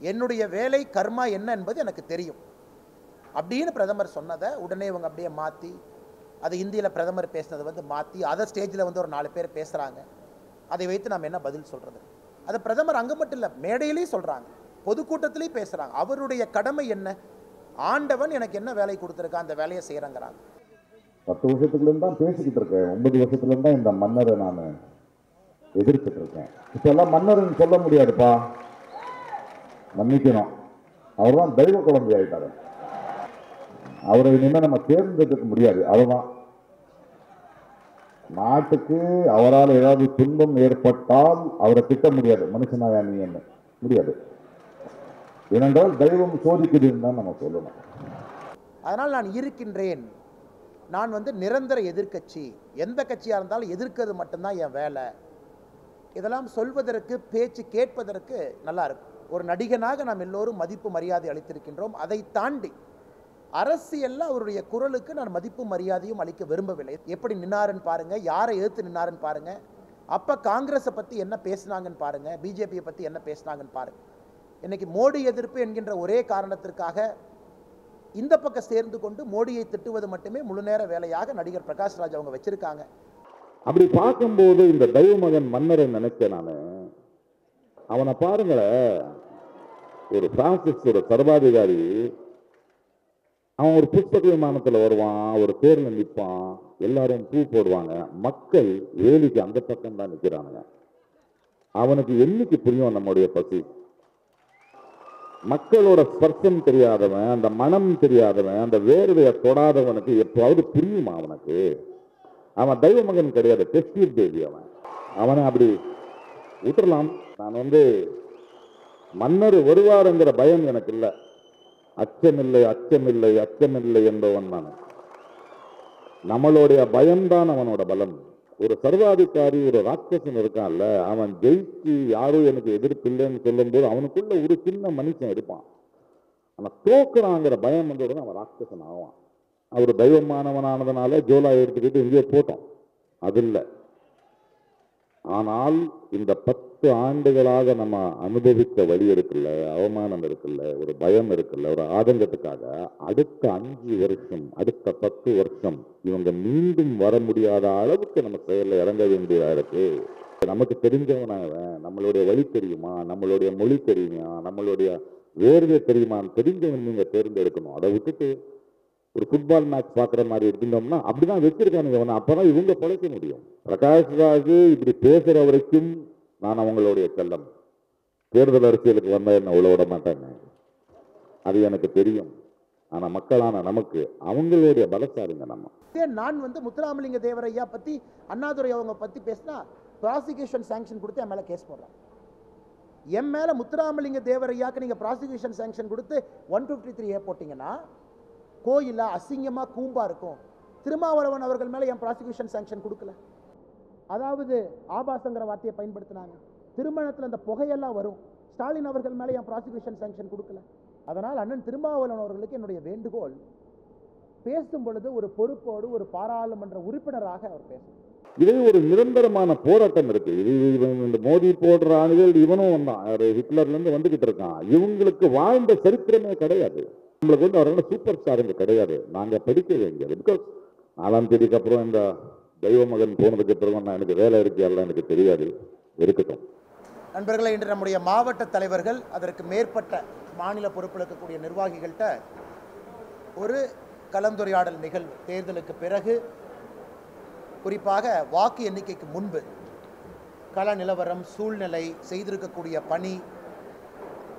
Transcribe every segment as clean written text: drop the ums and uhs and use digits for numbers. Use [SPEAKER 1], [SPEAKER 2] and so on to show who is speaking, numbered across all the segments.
[SPEAKER 1] என்னுடைய வேலை கர்மா என்ன என்பது எனக்கு தெரியும் அப்படின்னு பிரதமர் சொன்னதை உடனே இவங்க அப்படியே மாற்றி, அது ஹிந்தியில் பிரதமர் பேசினதை வந்து மாற்றி, அதை ஸ்டேஜில் வந்து ஒரு 4 பேர் பேசுகிறாங்க. அதை வைத்து நாம் என்ன பதில் சொல்கிறது? அது பிரதமர் அங்கே மட்டும் இல்லை, மேடையிலேயும் சொல்கிறாங்க, பொதுக்கூட்டத்திலையும் பேசுகிறாங்க. அவருடைய கடமை என்ன? ஆண்டவன் எனக்கு என்ன வேலை கொடுத்துருக்கா, அந்த வேலையை செய்கிறேங்கிறாங்க.
[SPEAKER 2] 10 வருஷத்துலேருந்து தான் பேசிக்கிட்டு இருக்கேன். 9 வருஷத்துலேருந்து தான் இந்த மன்னரை நான் எதிர்த்துட்டு இருக்கேன். இப்பெல்லாம் மன்னர்னு சொல்ல முடியாதுப்பா, மன்னிக்கணும். அவர் தான் தெய்வ குழந்தை ஆயிட்டாரு. அவரை இனிமே நம்ம தேர்ந்தெடுக்க முடியாது. அதுதான் நாட்டுக்கு அவரால் ஏதாவது துன்பம் ஏற்பட்டால் அவரை திட்ட முடியாது. மனுஷனாக நீ என்ன முடியாது. ஏனென்றால் தெய்வம் சோதிக்குதுன்னு தான் நம்ம சொல்லணும்.
[SPEAKER 1] அதனால் நான் இருக்கின்றேன். நான் வந்து நிரந்தர எதிர்க்கட்சி. எந்த கட்சியாக இருந்தாலும் எதிர்க்கிறது மட்டும்தான் என் வேலை. இதெல்லாம் சொல்வதற்கு, பேச்சு கேட்பதற்கு நல்லா இருக்கும். ஒரு நடிகனாக நாம் எல்லோரும் மதிப்பு மரியாதை அளித்திருக்கின்றோம். அதை தாண்டி அரசியலில் அவருடைய குரலுக்கு நான் மதிப்பு மரியாதையும் அளிக்க விரும்பவில்லை. எப்படி நின்னாருன்னு பாருங்க, யாரை எதிர்த்து நின்னாருன்னு பாருங்க. அப்போ காங்கிரஸை பற்றி என்ன பேசினாங்கன்னு பாருங்க, பிஜேபியை பற்றி என்ன பேசினாங்கன்னு பாருங்க. இன்னைக்கு மோடி எதிர்ப்பு என்கின்ற ஒரே காரணத்திற்காக இந்த பக்கம் சேர்ந்து கொண்டு மோடியை திட்டுவது மட்டுமே முழு நேர வேலையாக நடிகர் பிரகாஷ் ராஜ் அவங்க வச்சிருக்காங்க.
[SPEAKER 2] அப்படி பார்க்கும்போது இந்த தெய்வ மகன் மன்னரை நினைச்சேன் நான். அவனை பாருங்களேன், ஒரு பிரான்சிஸ் ஒரு சர்வாதிகாரி, அவன் ஒரு புஷ்பக விமானத்தில் வருவான், ஒரு தேர்ல நிற்பான், எல்லாரும் பூ போடுவாங்க, மக்கள் வேலிக்கு அந்த பக்கம் தான் நிற்கிறானுங்க. அவனுக்கு என்னைக்கு புரியும் நம்முடைய பசி? மக்களோட ஸ்பர்சம் தெரியாதவன், அந்த மனம் தெரியாதவன், அந்த வேர்வையை தொடாதவனுக்கு எப்போது புரியுமா அவனுக்கு? அவன் தெய்வ மகன் கிடையாது, டெஸ்டியர் தேவி. அவனை அப்படி விட்டுறலாம். நான் வந்து மன்னர் வருவாருங்கிற பயம் எனக்கு இல்லை. அச்சமில்லை அச்சமில்லை அச்சமில்லை என்பவன் நான். நம்மளுடைய பயம்தான் அவனோட பலம். ஒரு சர்வாதிகாரி, ஒரு ராட்சசன் இருக்கான்ல, அவன் ஜெயிச்சு யாரும் எனக்கு எதிர்ப்பு இல்லைன்னு சொல்லும் போது அவனுக்குள்ள ஒரு சின்ன மனுஷன் இருப்பான். அவன் தோக்குறாங்கிற பயம் வந்து அவன் ராட்சசன் ஆவான். அவர் தெய்வமானவனானதுனால ஜோலா எடுத்துக்கிட்டு எங்கேயோ போட்டோம், அது இல்லை. ஆனால் இந்த 10 ஆண்டுகளாக நம்ம அனுபவித்த வழி இருக்குல்ல, அவமானம் இருக்குல்ல, ஒரு பயம் இருக்குல்ல, ஒரு ஆதங்கத்துக்காக அடுத்த 5 வருஷம், அடுத்த 10 வருஷம் இவங்க மீண்டும் வர முடியாத அளவுக்கு நம்ம செயலில் இறங்க வேண்டியதா இருக்கு. நமக்கு தெரிஞ்சவனாக, நம்மளுடைய வழி தெரியுமா, நம்மளுடைய மொழி தெரியுமா, நம்மளுடைய வேர்வை தெரியுமான்னு தெரிஞ்சவன் நீங்க தேர்ந்தெடுக்கணும். அதை விட்டுட்டு ஒரு ஃபுட்பால் மேட்ச் பார்க்குற மாதிரி இருந்தோம்னா அப்படிதான் வச்சிருக்கானுங்க. அப்பதான் இவங்க பழைக்க முடியும். பிரகாஷ் ராஜ் இப்படி பேசுற வரைக்கும் நான் அவங்களுடைய செல்லம். தேர்தல் அரசியலுக்கு வந்தா என்ன உள்ள விட மாட்டாங்க, அது எனக்கு தெரியும். ஆனா மக்களான நமக்கு அவங்களுடைய பலசாலிங்க. நம்ம
[SPEAKER 1] நான் வந்து முத்துராமலிங்க தேவர் ஐயா பத்தி, அண்ணாதுரை அவங்க பத்தி பேசினா ப்ராசிக்யூஷன் சாங்ஷன் கொடுத்து என் மேல கேஸ் போடுறாங்க. என் மேல முத்துராமலிங்க தேவர் ஐயாக்கு நீங்க ப்ராசிக்யூஷன் சாங்ஷன் கொடுத்து 153A போட்டீங்கன்னா கோயில அசிங்கமா கூம்பா இருக்கும். திருமாவளவன் அவர்கள் மேல என் ப்ராசிக்யூஷன் சாங்ஷன் கொடுக்கல. அதாவது ஆபாசங்கிற வார்த்தையை பயன்படுத்தினாங்க. திருமணத்தில் அந்த புகையெல்லாம் வரும். ஸ்டாலின் அவர்கள் மேல என் ப்ராசிக்யூஷன் சாங்ஷன் கொடுக்கல. அதனால் அண்ணன் திருமாவளவன் அவர்களுக்கு என்னுடைய வேண்டுகோள், பேசும் பொழுது ஒரு பொறுப்போடு ஒரு பாராளுமன்ற உறுப்பினராக அவர் பேசணும்.
[SPEAKER 2] இதே ஒரு நிரந்தரமான போராட்டம் இருக்கு. இந்த மோடி போடுற ஆளுகள் இவனும் வந்தான், ஹிட்லர்ல இருந்து வந்துகிட்டு இருக்கான். இவங்களுக்கு வாழ்ந்த சரித்திரமே கிடையாது. நம்மளுக்கு வந்து அவரால் சூப்பர் ஸ்டாருங்க கிடையாது. நாங்கள் படிக்க வேண்டியது. பிகாஸ் 4ஆம் தேதிக்கு அப்புறம் இந்த தெய்வ மகன் போனதுக்கு அப்புறம் எனக்கு வேலை இருக்கு, எல்லாம் எனக்கு தெரியாது, இருக்கட்டும்.
[SPEAKER 1] நண்பர்களே, இன்று நம்முடைய மாவட்ட தலைவர்கள், அதற்கு மேற்பட்ட மாநில பொறுப்பில் இருக்கக்கூடிய நிர்வாகிகள்கிட்ட ஒரு கலந்துரையாடல் நிகழ்வு, தேர்தலுக்கு பிறகு, குறிப்பாக வாக்கு எண்ணிக்கைக்கு முன்பு கள நிலவரம், சூழ்நிலை, செய்திருக்கக்கூடிய பணி,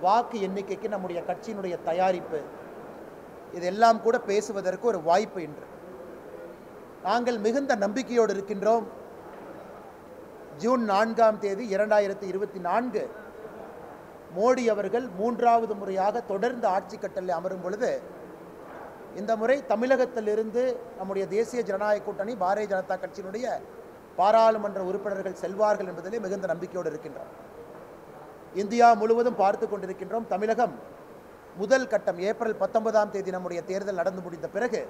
[SPEAKER 1] வாக்கு எண்ணிக்கைக்கு நம்முடைய கட்சியினுடைய தயாரிப்பு, இதெல்லாம் கூட பேசுவதற்கு ஒரு வாய்ப்பு இன்று. நாங்கள் மிகுந்த நம்பிக்கையோடு இருக்கின்றோம். ஜூன் 4ஆம் தேதி 2024 மோடி அவர்கள் 3வது முறையாக தொடர்ந்து ஆட்சி கட்டலில் அமரும் பொழுது, இந்த முறை தமிழகத்திலிருந்து நம்முடைய தேசிய ஜனநாயக கூட்டணி பாரதிய ஜனதா கட்சியினுடைய பாராளுமன்ற உறுப்பினர்கள் செல்வார்கள் என்பதிலே மிகுந்த நம்பிக்கையோடு இருக்கின்றோம். இந்தியா முழுவதும் பார்த்து கொண்டிருக்கின்றோம். தமிழகம் முதல் கட்டம் ஏப்ரல் 19ஆம் தேதி நம்முடைய தேர்தல் நடந்து முடிந்த பிறகு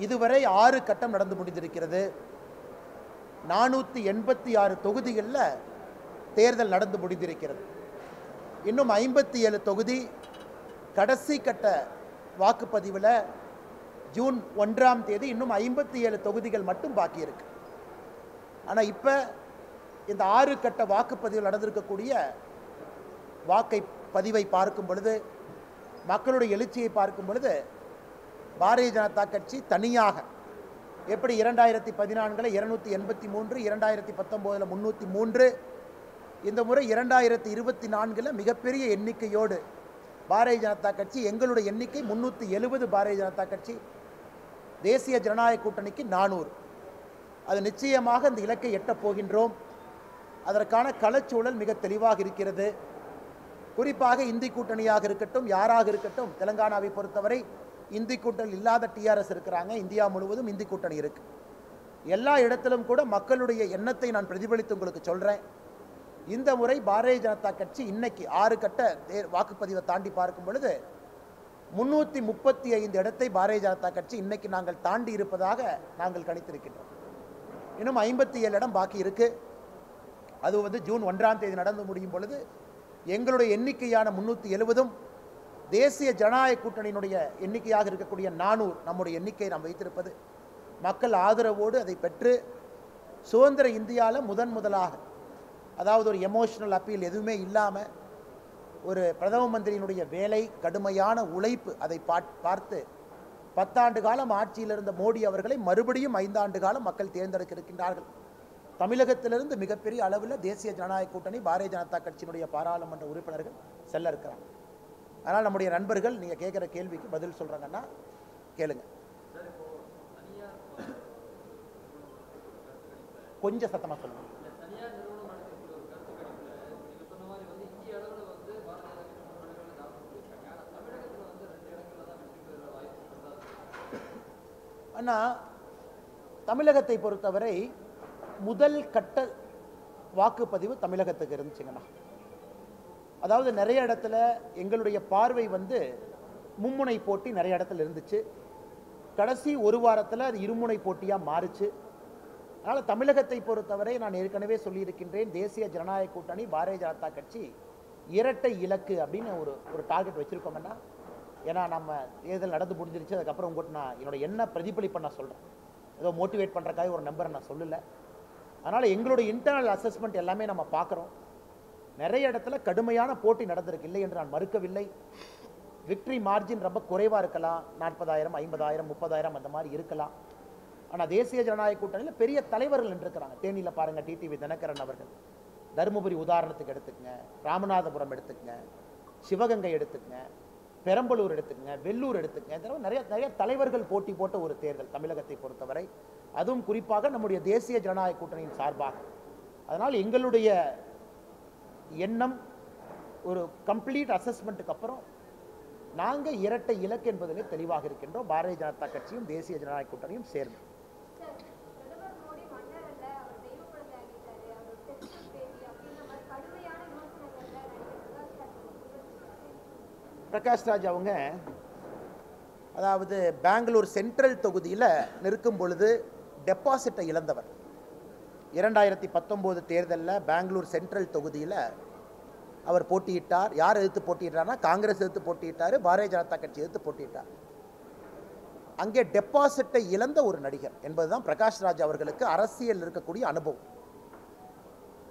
[SPEAKER 1] இதுவரை 6 கட்டம் நடந்து முடிந்திருக்கிறது. 486 தொகுதிகளில் தேர்தல் நடந்து முடிந்திருக்கிறது. இன்னும் 57 தொகுதி கடைசி கட்ட வாக்குப்பதிவில் ஜூன் 1ஆம் தேதி இன்னும் 57 தொகுதிகள் மட்டும் பாக்கி இருக்கு. ஆனால் இப்போ இந்த 6 கட்ட வாக்குப்பதிவில் நடந்திருக்கக்கூடிய பதிவை பார்க்கும் பொழுது, மக்களுடைய எழுச்சியை பார்க்கும் பொழுது, பாரதிய ஜனதா கட்சி தனியாக எப்படி 2014 283, 2019 303, இந்த முறை 2024 மிகப்பெரிய எண்ணிக்கையோடு பாரதிய ஜனதா கட்சி, எங்களுடைய எண்ணிக்கை 370, பாரதிய ஜனதா கட்சி, தேசிய ஜனநாயக கூட்டணிக்கு 400. அது நிச்சயமாக இந்த இலக்கை எட்டப் போகின்றோம். அதற்கான களச்சூழல் மிக தெளிவாக இருக்கிறது. குறிப்பாக இந்தி கூட்டணியாக இருக்கட்டும், யாராக இருக்கட்டும், தெலுங்கானாவை பொறுத்தவரை இந்தி கூட்டணி இல்லாத டிஆர்எஸ் இருக்கிறாங்க. இந்தியா முழுவதும் இந்தி கூட்டணி இருக்கு. எல்லா இடத்திலும் கூட மக்களுடைய எண்ணத்தை நான் பிரதிபலித்து உங்களுக்கு சொல்கிறேன். இந்த முறை பாரதிய ஜனதா கட்சி இன்னைக்கு 6 கட்ட வாக்குப்பதிவை தாண்டி பார்க்கும் பொழுது 335 இடத்தை பாரதிய ஜனதா கட்சி இன்னைக்கு நாங்கள் தாண்டி இருப்பதாக நாங்கள் கணித்திருக்கின்றோம். இன்னும் 57 இடம் பாக்கி இருக்கு. அது ஜூன் 1ஆம் தேதி நடந்து முடியும் பொழுது எங்களுடைய எண்ணிக்கையான 370 தேசிய ஜனநாயக கூட்டணியினுடைய எண்ணிக்கையாக இருக்கக்கூடிய 400 நம்முடைய எண்ணிக்கை நாம் வைத்திருப்பது மக்கள் ஆதரவோடு அதை பெற்று சுதந்திர இந்தியாவில் முதலாக, அதாவது ஒரு எமோஷனல் அப்பீல் எதுவுமே இல்லாமல், ஒரு பிரதம மந்திரியினுடைய வேலை, கடுமையான உழைப்பு, அதை பார்த்து 10 ஆண்டு காலம் ஆட்சியில் இருந்த மோடி அவர்களை மறுபடியும் 5 ஆண்டு காலம் மக்கள் தேர்ந்தெடுக்க இருக்கின்றார்கள். தமிழகத்திலிருந்து மிகப்பெரிய அளவில் தேசிய ஜனநாயக கூட்டணி பாரதிய ஜனதா கட்சியினுடைய பாராளுமன்ற உறுப்பினர்கள் செல்ல இருக்கிறாங்க. அதனால் நம்முடைய நண்பர்கள் நீங்கள் கேட்குற கேள்விக்கு பதில் சொல்கிறாங்கன்னா கேளுங்க. கொஞ்சம் சத்தமாக சொல்லுங்கள். அண்ணா, தமிழகத்தை பொறுத்தவரை முதல் கட்ட வாக்குப்பதிவு தமிழகத்துக்கு இருந்துச்சுங்கண்ணா. அதாவது நிறைய இடத்துல எங்களுடைய பார்வை மும்முனை போட்டி நிறைய இடத்துல இருந்துச்சு. கடைசி ஒரு வாரத்தில் அது இருமுனை போட்டியாக மாறுச்சு. அதனால் தமிழகத்தை பொறுத்தவரை நான் ஏற்கனவே சொல்லியிருக்கின்றேன், தேசிய ஜனநாயக கூட்டணி பாரதிய ஜனதா கட்சி இரட்டை இலக்கு அப்படின்னு ஒரு டார்கெட் வச்சுருக்கோம்னா. ஏன்னா நம்ம தேர்தல் நடந்து முடிஞ்சிருச்சு. அதுக்கப்புறம் உங்கள்கிட்ட நான் என்னோட என்ன பிரதிபலிப்பை நான் சொல்கிறேன். ஏதோ மோட்டிவேட் பண்ணுறக்காக ஒரு நம்பரை நான் சொல்லலை. அதனால் எங்களுடைய இன்டர்னல் அசஸ்மெண்ட் எல்லாமே நம்ம பார்க்குறோம். நிறைய இடத்துல கடுமையான போட்டி நடந்திருக்கு, இல்லை என்று நான் மறுக்கவில்லை. விக்ட்ரி மார்ஜின் ரொம்ப குறைவாக இருக்கலாம், 40,000, 50,000, 30,000 அந்த மாதிரி இருக்கலாம். ஆனால் தேசிய ஜனநாயக கூட்டணியில் பெரிய தலைவர்கள் நின்றுருக்கிறாங்க. தேனியில் பாருங்கள், டிடிவி தினகரன் அவர்கள். தருமபுரி உதாரணத்துக்கு எடுத்துக்கங்க, ராமநாதபுரம் எடுத்துக்கங்க, சிவகங்கை எடுத்துக்கங்க, பெரம்பலூர் எடுத்துக்கங்க, வெள்ளூர் எடுத்துக்கங்க. இந்த நிறைய தலைவர்கள் போட்டி போட்ட ஒரு தேர்தல் தமிழகத்தை பொறுத்தவரை, அதுவும் குறிப்பாக நம்முடைய தேசிய ஜனநாயக கூட்டணியின் சார்பாக. அதனால் எங்களுடைய எண்ணம் ஒரு கம்ப்ளீட் அசஸ்மெண்ட்டுக்கு அப்புறம் நாங்கள் இரட்டை இலக்கு என்பதிலே தெளிவாக இருக்கின்றோம். பாரதிய ஜனதா கட்சியும் தேசிய ஜனநாயக கூட்டணியும் சேர்ந்து. பிரகாஷ் ராஜ் அவங்க அதாவது பெங்களூர் சென்ட்ரல் தொகுதியில் நிற்கும் பொழுது டெபாசிட்டை இழந்தவர். 2019 தேர்தலில் பெங்களூர் சென்ட்ரல் தொகுதியில் அவர் போட்டியிட்டார். யார் எதிர்த்து போட்டியிட்டார்னா காங்கிரஸ் எதிர்த்து போட்டியிட்டார், பாரதிய ஜனதா கட்சி எதிர்த்து போட்டியிட்டார். அங்கே டெபாசிட்டை இழந்த ஒரு நடிகர் என்பதுதான் பிரகாஷ் ராஜ் அவர்களுக்கு அரசியல் இருக்கக்கூடிய அனுபவம்.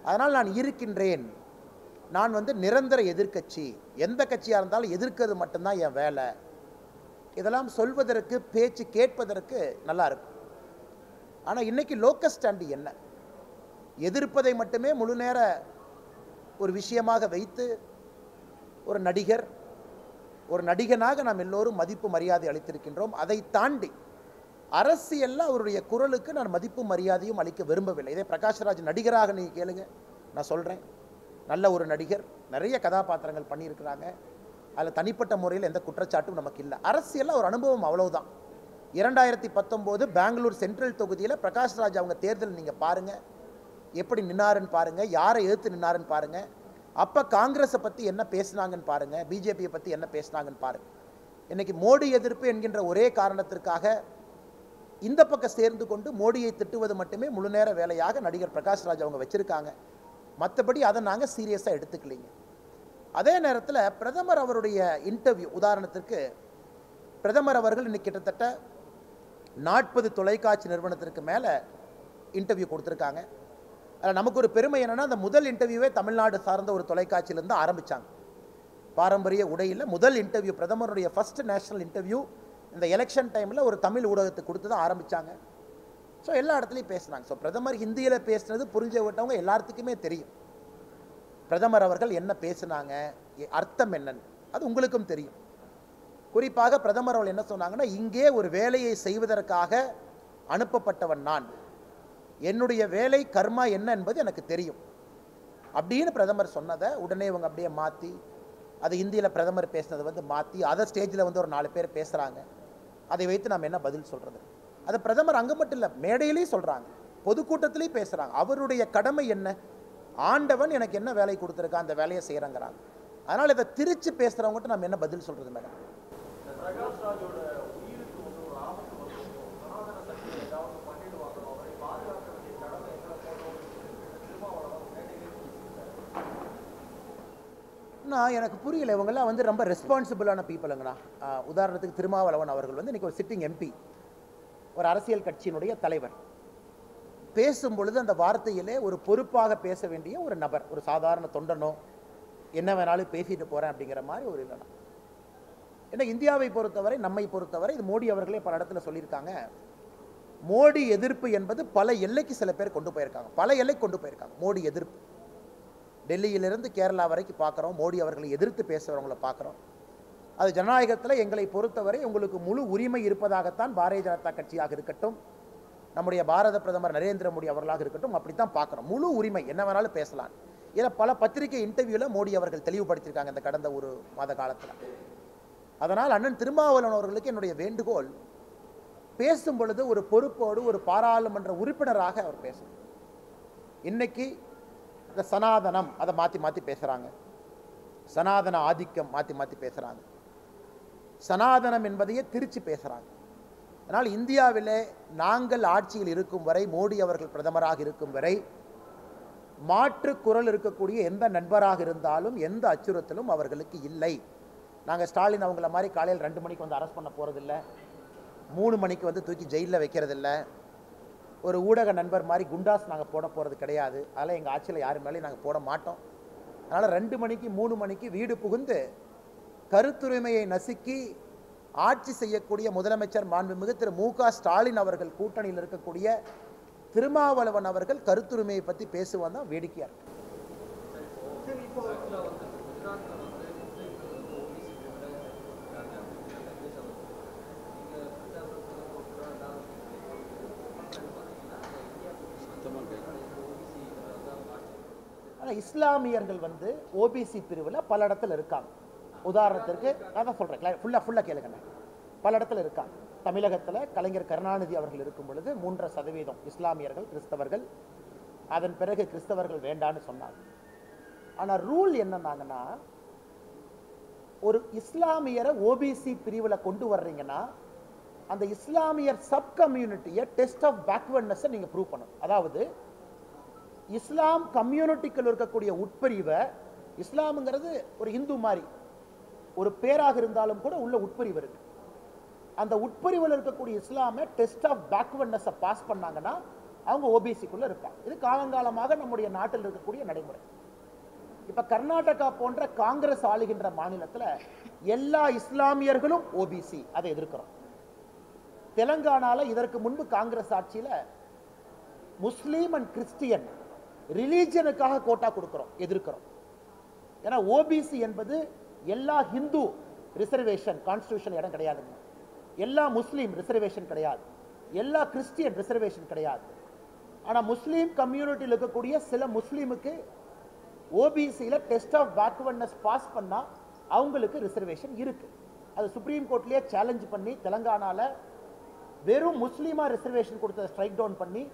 [SPEAKER 1] அதனால் நான் இருக்கின்றேன், நான் நிரந்தர எதிர்க்கட்சி, எந்த கட்சியாக இருந்தாலும் எதிர்க்கிறது மட்டும்தான் என் வேலை, இதெல்லாம் சொல்வதற்கு, பேச்சு கேட்பதற்கு நல்லா இருக்கும். ஆனால் இன்னைக்கு லோக்கல் ஸ்டாண்டு என்ன, எதிர்ப்பதை மட்டுமே முழு நேர ஒரு விஷயமாக வைத்து ஒரு நடிகர், ஒரு நடிகனாக நாம் எல்லோரும் மதிப்பு மரியாதை அளித்திருக்கின்றோம். அதை தாண்டி அரசியலில் அவருடைய குரலுக்கு நான் மதிப்பு மரியாதையும் அளிக்க விரும்பவில்லை. இதே பிரகாஷ்ராஜ் நடிகராக நீங்கள் கேளுங்க, நான் சொல்கிறேன், நல்ல ஒரு நடிகர், நிறைய கதாபாத்திரங்கள் பண்ணியிருக்கிறாங்க. அதில் தனிப்பட்ட முறையில் எந்த குற்றச்சாட்டும் நமக்கு இல்லை. அரசியலில் ஒரு அனுபவம் அவ்வளவுதான். 2019 பெங்களூர் சென்ட்ரல் தொகுதியில் பிரகாஷ்ராஜ் அவங்க தேர்தல் நீங்கள் பாருங்கள், எப்படி நின்னாருன்னு பாருங்கள், யாரை எதிர்த்து நின்னாருன்னு பாருங்கள். அப்போ காங்கிரஸை பற்றி என்ன பேசினாங்கன்னு பாருங்கள், பிஜேபியை பற்றி என்ன பேசினாங்கன்னு பாருங்கள். இன்றைக்கி மோடி எதிர்ப்பு என்கின்ற ஒரே காரணத்திற்காக இந்த பக்கம் சேர்ந்து கொண்டு மோடியை திட்டுவது மட்டுமே முழு நேர வேலையாக நடிகர் பிரகாஷ்ராஜ் அவங்க வச்சுருக்காங்க. மற்றபடி அதை நாங்கள் சீரியஸாக எடுத்துக்கலிங்க. அதே நேரத்தில் பிரதமர் அவருடைய இன்டர்வியூ, உதாரணத்திற்கு பிரதமர் அவர்கள் இன்னைக்கு கிட்டத்தட்ட 40 தொலைக்காட்சி நிறுவனத்திற்கு மேலே இன்டர்வியூ கொடுத்துருக்காங்க. அதில் நமக்கு ஒரு பெருமை என்னென்னா, அந்த முதல் இன்டர்வியூவே தமிழ்நாடு சார்ந்த ஒரு தொலைக்காட்சியிலேருந்து ஆரம்பித்தாங்க. பாரம்பரிய உடையில் முதல் இன்டர்வியூ, பிரதமருடைய ஃபர்ஸ்ட் நேஷனல் இன்டர்வியூ இந்த எலெக்ஷன் டைமில் ஒரு தமிழ் ஊடகத்துக்கு கொடுத்து தான் ஆரம்பித்தாங்க. ஸோ எல்லா இடத்துலையும் பேசுனாங்க. ஸோ பிரதமர் ஹிந்தியில் பேசுனது புரிஞ்ச விட்டவங்க எல்லாத்துக்குமே தெரியும். பிரதமர் அவர்கள் என்ன பேசுனாங்க, அர்த்தம் என்னன்னு அது உங்களுக்கும் தெரியும். குறிப்பாக பிரதமர் அவர்கள் என்ன சொன்னாங்கன்னா, இங்கே ஒரு வேலையை செய்வதற்காக அனுப்பப்பட்டவன் நான், என்னுடைய வேலை கர்மா என்ன என்பது எனக்கு தெரியும் அப்படின்னு பிரதமர் சொன்னதை உடனே இவங்க அப்படியே மாற்றி, அது ஹிந்தியில் பிரதமர் பேசினதை வந்து மாற்றி அதை ஸ்டேஜில் வந்து ஒரு 4 பேர் பேசுகிறாங்க. அதை வைத்து நாம் என்ன பதில் சொல்கிறது? அது பிரதமர் அங்கே மட்டும் இல்லை, மேடையிலையும் சொல்கிறாங்க, பொதுக்கூட்டத்திலையும் பேசுகிறாங்க. அவருடைய கடமை என்ன? ஆண்டவன் எனக்கு என்ன வேலை கொடுத்துருக்கா, அந்த வேலையை செய்கிறேங்கிறாங்க. அதனால் இதை திரிச்சு பேசுகிறவங்ககிட்ட நம்ம என்ன பதில் சொல்கிறது மேடம்? நான் எனக்கு புரியல, இவங்கெல்லாம் வந்து ரொம்ப ரெஸ்பான்சிபிளான பீப்புளுங்கண்ணா. உதாரணத்துக்கு திருமாவளவன் அவர்கள் வந்து இன்றைக்கி ஒரு சிட்டிங் எம்பி, ஒரு அரசியல் கட்சியினுடைய தலைவர். பேசும் பொழுது அந்த வார்த்தையிலே ஒரு பொறுப்பாக பேச வேண்டிய ஒரு நபர், ஒரு சாதாரண தொண்டனோ என்ன வேணாலும் பேசிட்டு போகிறேன் அப்படிங்கிற மாதிரி ஒரு இல்லைனா. ஏன்னா இந்தியாவை பொறுத்தவரை, நம்மை பொறுத்தவரை, இது மோடி அவர்களே பல இடத்துல சொல்லியிருக்காங்க, மோடி எதிர்ப்பு என்பது பல எல்லைக்கு சில பேர் கொண்டு போயிருக்காங்க, பல எல்லைக்கு கொண்டு போயிருக்காங்க மோடி எதிர்ப்பு. டெல்லியிலிருந்து கேரளா வரைக்கும் பார்க்குறோம், மோடி அவர்களை எதிர்த்து பேசுகிறவங்கள பார்க்குறோம். அது ஜனநாயகத்தில் எங்களை பொறுத்தவரை உங்களுக்கு முழு உரிமை இருப்பதாகத்தான் பாரதிய ஜனதா கட்சியாக இருக்கட்டும், நம்முடைய பாரத பிரதமர் நரேந்திர மோடி அவர்களாக இருக்கட்டும், அப்படித்தான் பார்க்குறோம். முழு உரிமை, என்ன வேணாலும் பேசலாம். ஏன்னா பல பத்திரிகை இன்டர்வியூவில் மோடி அவர்கள் தெளிவுபடுத்தியிருக்காங்க இந்த கடந்த ஒரு மாத காலத்தில். அதனால் அண்ணன் திருமாவளவன் அவர்களுக்கு என்னுடைய வேண்டுகோள், பேசும் பொழுது ஒரு பொறுப்போடு ஒரு பாராளுமன்ற உறுப்பினராக அவர் பேசணும். இன்னைக்கு இந்த சனாதனம் அதை மாற்றி மாற்றி பேசுகிறாங்க, சனாதன ஆதிக்கம் மாற்றி மாற்றி பேசுகிறாங்க, சனாதனம் என்பதையே திருச்சி பேசுகிறாங்க. அதனால் இந்தியாவிலே நாங்கள் ஆட்சியில் இருக்கும் வரை, மோடி அவர்கள் பிரதமராக இருக்கும் வரை, மாற்று குரல் இருக்கக்கூடிய எந்த நண்பராக இருந்தாலும் எந்த அச்சுறுத்தலும் அவர்களுக்கு இல்லை. நாங்கள் ஸ்டாலின் அவங்கள மாதிரி காலையில் 2 மணிக்கு வந்து அரெஸ்ட் பண்ண போகிறதில்ல, 3 மணிக்கு வந்து தூக்கி ஜெயிலில் வைக்கிறதில்ல, ஒரு ஊடக நண்பர் மாதிரி குண்டாஸ் நாங்கள் போட போகிறது கிடையாது. அதனால் எங்கள் ஆட்சியில் யார் மேலேயும் நாங்கள் போட மாட்டோம். அதனால் 2 மணிக்கு 3 மணிக்கு வீடு புகுந்து கருத்துரிமையை நசுக்கி ஆட்சி செய்யக்கூடிய முதலமைச்சர் மாண்புமிகு திரு மு.க. ஸ்டாலின் அவர்கள் கூட்டணியில் இருக்கக்கூடிய திருமாவளவன் அவர்கள் கருத்துரிமையை பற்றி பேசுவான் தான் வேடிக்கையாக இருக்கு. ஆனால் இஸ்லாமியர்கள் வந்து ஓபிசி பிரிவில் பல இடத்துல இருக்காங்க. உதாரணத்திற்கு நான் தான் சொல்கிறேன், ஃபுல்லாக கேளுங்க, பல இடத்துல இருக்காங்க. தமிழகத்தில் கலைஞர் கருணாநிதி அவர்கள் இருக்கும் பொழுது 3.5% இஸ்லாமியர்கள், கிறிஸ்தவர்கள், அதன் பிறகு கிறிஸ்தவர்கள் வேண்டான்னு சொன்னாங்க. ஆனால் ரூல் என்னன்னாங்கன்னா, ஒரு இஸ்லாமியரை ஓபிசி பிரிவில் கொண்டு வர்றீங்கன்னா அந்த இஸ்லாமியர் சப் கம்யூனிட்டியை டெஸ்ட் ஆஃப் பேக்வர்ட்னஸை நீங்கள் ப்ரூவ் பண்ணணும். அதாவது இஸ்லாம் கம்யூனிட்டிக்குள் இருக்கக்கூடிய உட்பிரிவை, இஸ்லாமுங்கிறது ஒரு இந்து மாதிரி ஒரு பேராக இருந்தாலும் கூட உள்ள உட்பிரிவு இருக்கு, அந்த உட்பிரிவில் இருக்கக்கூடிய இஸ்லாமை டெஸ்ட் ஆஃப் பேக்வர்ட்னஸை பாஸ் பண்ணாங்கன்னா அவங்க ஓபிசிக்குள்ள இருப்பாங்க. இது காலங்காலமாக நம்முடைய நாட்டில் இருக்கக்கூடிய நடைமுறை. இப்ப கர்நாடகா போன்ற காங்கிரஸ் ஆளுகின்ற மாநிலத்தில் எல்லா இஸ்லாமியர்களும் ஓபிசி, அதை எதிர்க்கிறோம். தெலங்கானால இதற்கு முன்பு காங்கிரஸ் ஆட்சியில் முஸ்லீம் அண்ட் கிறிஸ்டியன் ரிலீஜனுக்காக கோட்டா கொடுக்கிறோம், எதிர்க்கிறோம். ஏன்னா ஓபிசி என்பது எல்லா ஹிந்து ரிசர்வேஷன் கான்ஸ்டிடியூஷன் இடம் கிடையாதுங்க, எல்லா முஸ்லீம் ரிசர்வேஷன் கிடையாது, எல்லா கிறிஸ்டியன் ரிசர்வேஷன் கிடையாது. ஆனால் முஸ்லீம் கம்யூனிட்டியில் இருக்கக்கூடிய சில முஸ்லீமுக்கு ஓபிசியில் டெஸ்ட் ஆஃப் பேக்வர்ட்னஸ் பாஸ் பண்ணால் அவங்களுக்கு ரிசர்வேஷன் இருக்கு. அது சுப்ரீம் கோர்ட்லேயே சேலஞ்ச் பண்ணி தெலங்கானாவில் வெறும் முஸ்லீமாக ரிசர்வேஷன் கொடுத்த ஸ்ட்ரைக் டவுன் பண்ணி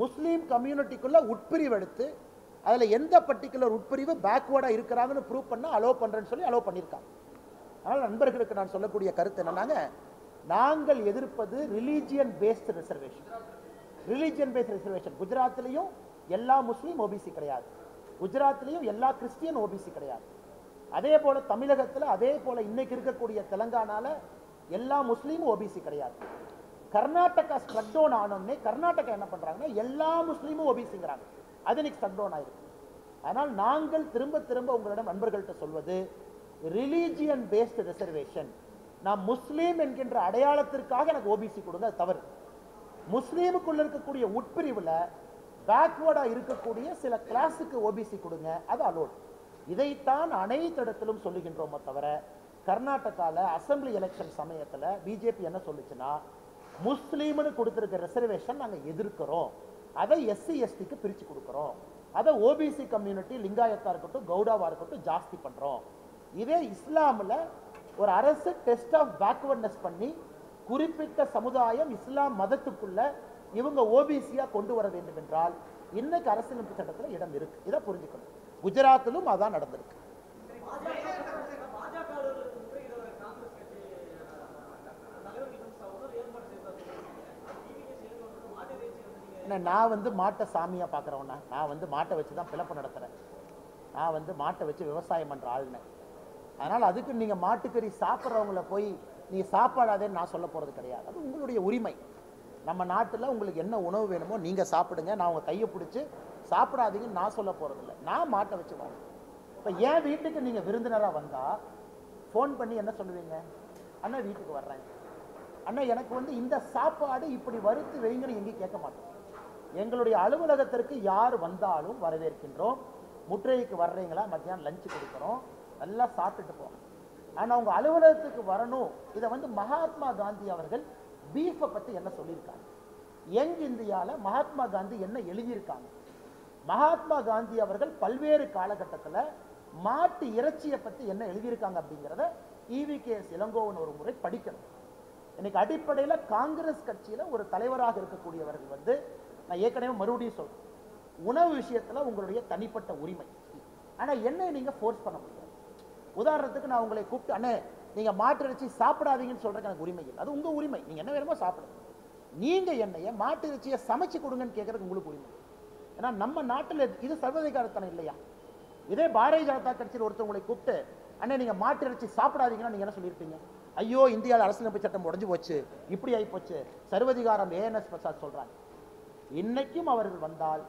[SPEAKER 1] முஸ்லீம் கம்யூனிட்டிக்குள்ள உட்பிரிவு எடுத்து அதில் எந்த பர்டிகுலர் உட்பிரிவு பேக்வேர்டாக இருக்கிறாங்கன்னு ப்ரூவ் பண்ணால் அலோவ் பண்ணுறேன்னு சொல்லி அலோவ் பண்ணியிருக்காங்க. அதனால் நண்பர்களுக்கு நான் சொல்லக்கூடிய கருத்து என்னன்னாங்க, நாங்கள் எதிர்ப்பது religion based reservation. Religion based reservation குஜராத்லேயும் எல்லா முஸ்லீம் ஓபிசி கிடையாது, குஜராத்லேயும் எல்லா கிறிஸ்டியன் ஓபிசி கிடையாது. அதே போல தமிழகத்தில் அதே போல இன்னைக்கு இருக்கக்கூடிய தெலங்கானால எல்லா முஸ்லீமும் ஓபிசி கிடையாது. கர்நாடகா ஸ்ட்ரக் டவுன் ஆனோடனே கர்நாடகா என்ன பண்றாங்கன்னா எல்லா முஸ்லீமும் ஓபிசிங்கிறாங்க. அது இன்னைக்கு ஸ்ட்ரக் டவுன் ஆயிருக்கு. ஆனால் நாங்கள் திரும்ப திரும்ப உங்களிடம் நண்பர்கள்ட்ட சொல்வது ரிலீஜியன் பேஸ்டு ரிசர்வேஷன். நான் முஸ்லீம் என்கின்ற அடையாளத்திற்காக எனக்கு ஓபிசி கொடுங்க, அது தவறு. முஸ்லீமுக்குள்ள இருக்கக்கூடிய உட்பிரிவில் பேக்வர்டா இருக்கக்கூடிய சில கிளாஸுக்கு ஓபிசி கொடுங்க, அது அலோட். இதைத்தான் அனைத்து இடத்திலும் சொல்லுகின்றோமோ தவிர கர்நாடகாவில் அசம்பிளி எலெக்ஷன் சமயத்தில் பிஜேபி என்ன சொல்லுச்சுன்னா முஸ்லீம்னு கொடுத்திருக்க ரிசர்வேஷன் நாங்கள் எதிர்க்கிறோம், அதை எஸ்சி எஸ்டிக்கு பிரித்து கொடுக்குறோம், அதை ஓபிசி கம்யூனிட்டி லிங்காயத்தா இருக்கட்டும் கவுடாவா இருக்கட்டும் ஜாஸ்தி பண்றோம். இதே இஸ்லாமில் ஒரு அரசு டெஸ்ட் ஆஃப் பேக்வர்ட்னஸ் பண்ணி குறிப்பிட்ட சமுதாயம் இஸ்லாம் மதத்துக்குள்ள இவங்க ஓபிசியா கொண்டு வர வேண்டும் என்றால் இன்னைக்கு அரசியலமைப்பு சட்டத்தில் இடம் இருக்கு. இதை புரிஞ்சுக்கணும். குஜராத்திலும் அதான் நடந்திருக்கு. நான் வந்து மாட்டை சாமியா பார்க்குறவனா, நான் வந்து மாட்டை வச்சு தான் பிளப்பு நடத்துறேன், நான் வந்து மாட்டை வச்சு விவசாயம் பண்ற ஆளுனேன். அதனால் அதுக்கு நீங்கள் மாட்டுக்கறி சாப்பிட்றவங்கள போய் நீ சாப்பாடாதேன்னு நான் சொல்ல போகிறது கிடையாது. அது உங்களுடைய உரிமை. நம்ம நாட்டில் உங்களுக்கு என்ன உணவு வேணுமோ நீங்கள் சாப்பிடுங்க, நான் உங்கள் கையை பிடிச்சி சாப்பிடாதீங்கன்னு நான் சொல்ல போகிறதில்ல. நான் மாட்டை வச்சு வரேன். இப்போ என் வீட்டுக்கு நீங்கள் விருந்தினராக வந்தால் ஃபோன் பண்ணி என்ன சொல்லுவீங்க? அண்ணா வீட்டுக்கு வர்றேன், அண்ணா எனக்கு வந்து இந்த சாப்பாடு இப்படி வறுத்து வைங்கன்னு எங்கேயும் கேட்க மாட்டோம். எங்களுடைய அலுவலகத்திற்கு யார் வந்தாலும் வரவேற்கின்றோம். முற்றுகைக்கு வர்றீங்களா, மத்தியானம் லஞ்சு கொடுக்குறோம், நல்லா சாப்பிட்டுட்டு போகணும். ஆனால் உங்கள் அலுவலகத்துக்கு வரணும். இதை வந்து மகாத்மா காந்தி அவர்கள் பீஃபை பற்றி என்ன சொல்லியிருக்காங்க, யங் இந்தியாவில் மகாத்மா காந்தி என்ன எழுதியிருக்காங்க, மகாத்மா காந்தி அவர்கள் பல்வேறு காலகட்டத்தில் மாட்டு இறைச்சியை பற்றி என்ன எழுதியிருக்காங்க அப்படிங்கிறத EVKS இளங்கோவன் ஒரு முறை படிக்கணும். இன்னைக்கு அடிப்படையில் காங்கிரஸ் கட்சியில் ஒரு தலைவராக இருக்கக்கூடியவர்கள் வந்து நான் ஏற்கனவே மறுபடியும் சொல்றேன், உணவு விஷயத்தில் உங்களுடைய தனிப்பட்ட உரிமை. ஆனால் என்ன நீங்கள் ஃபோர்ஸ் பண்ண முடியாது. உதாரணத்துக்கு நான் உங்களை கூப்பிட்டு அண்ணே நீங்கள் மாட்டு இறைச்சி சாப்பிடாதீங்கன்னு சொல்கிறேன், எனக்கு உரிமை இல்லை. அது உங்கள் உரிமை, நீங்கள் என்ன வேணுமோ சாப்பிடுங்க. நீங்கள் என்னைய மாட்டு இறைச்சியை சமைச்சு கொடுங்கன்னு கேட்கறதுக்கு உங்களுக்கு உரிமை. ஏன்னா நம்ம நாட்டில் இது சர்வதிகாரத்தனம் இல்லையா? இதே பாரதிய ஜனதா கட்சியில் ஒருத்தவங்களை கூப்பிட்டு அண்ணே நீங்கள் மாட்டு இறைச்சி சாப்பிடாதீங்கன்னா நீங்கள் என்ன சொல்லியிருப்பீங்க? ஐயோ இந்தியாவில் அரசியலமைப்பு சட்டம் உடஞ்சு போச்சு, இப்படி ஆகி போச்சு, சர்வதிகாரம். ANS பிரசாத் சொல்கிறாங்க. இன்னைக்கும் அவர்கள் வந்தால்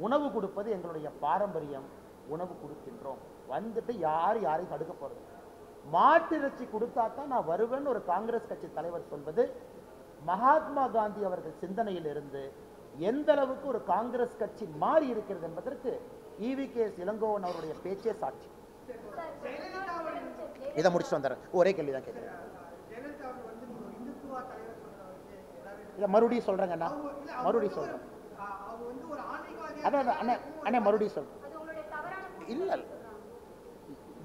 [SPEAKER 1] உணவு கொடுப்பது எங்களுடைய பாரம்பரியம், உணவு கொடுக்கின்றோம். வந்துட்டு யாரையும் தடுக்க போறது. மாட்டு இறைச்சி கொடுத்தா தான் நான் வருவேன்னு ஒரு காங்கிரஸ் கட்சி தலைவர் சொல்வது மகாத்மா காந்தி அவர்கள் சிந்தனையில் இருந்து எந்த அளவுக்கு ஒரு காங்கிரஸ் கட்சி மாறி இருக்கிறது என்பதற்கு EVKS இளங்கோவன் அவருடைய பேச்சே சாட்சி. இதை முடிச்சுட்டு வந்துடுறேன், ஒரே கேள்விதான் கேட்கிறேன். இதை மறுபடியும் சொல்றேங்கண்ணா, மறுபடியும் சொல்றேன். அதான் அண்ணே மறுபடியும் சொல்றேன். இல்ல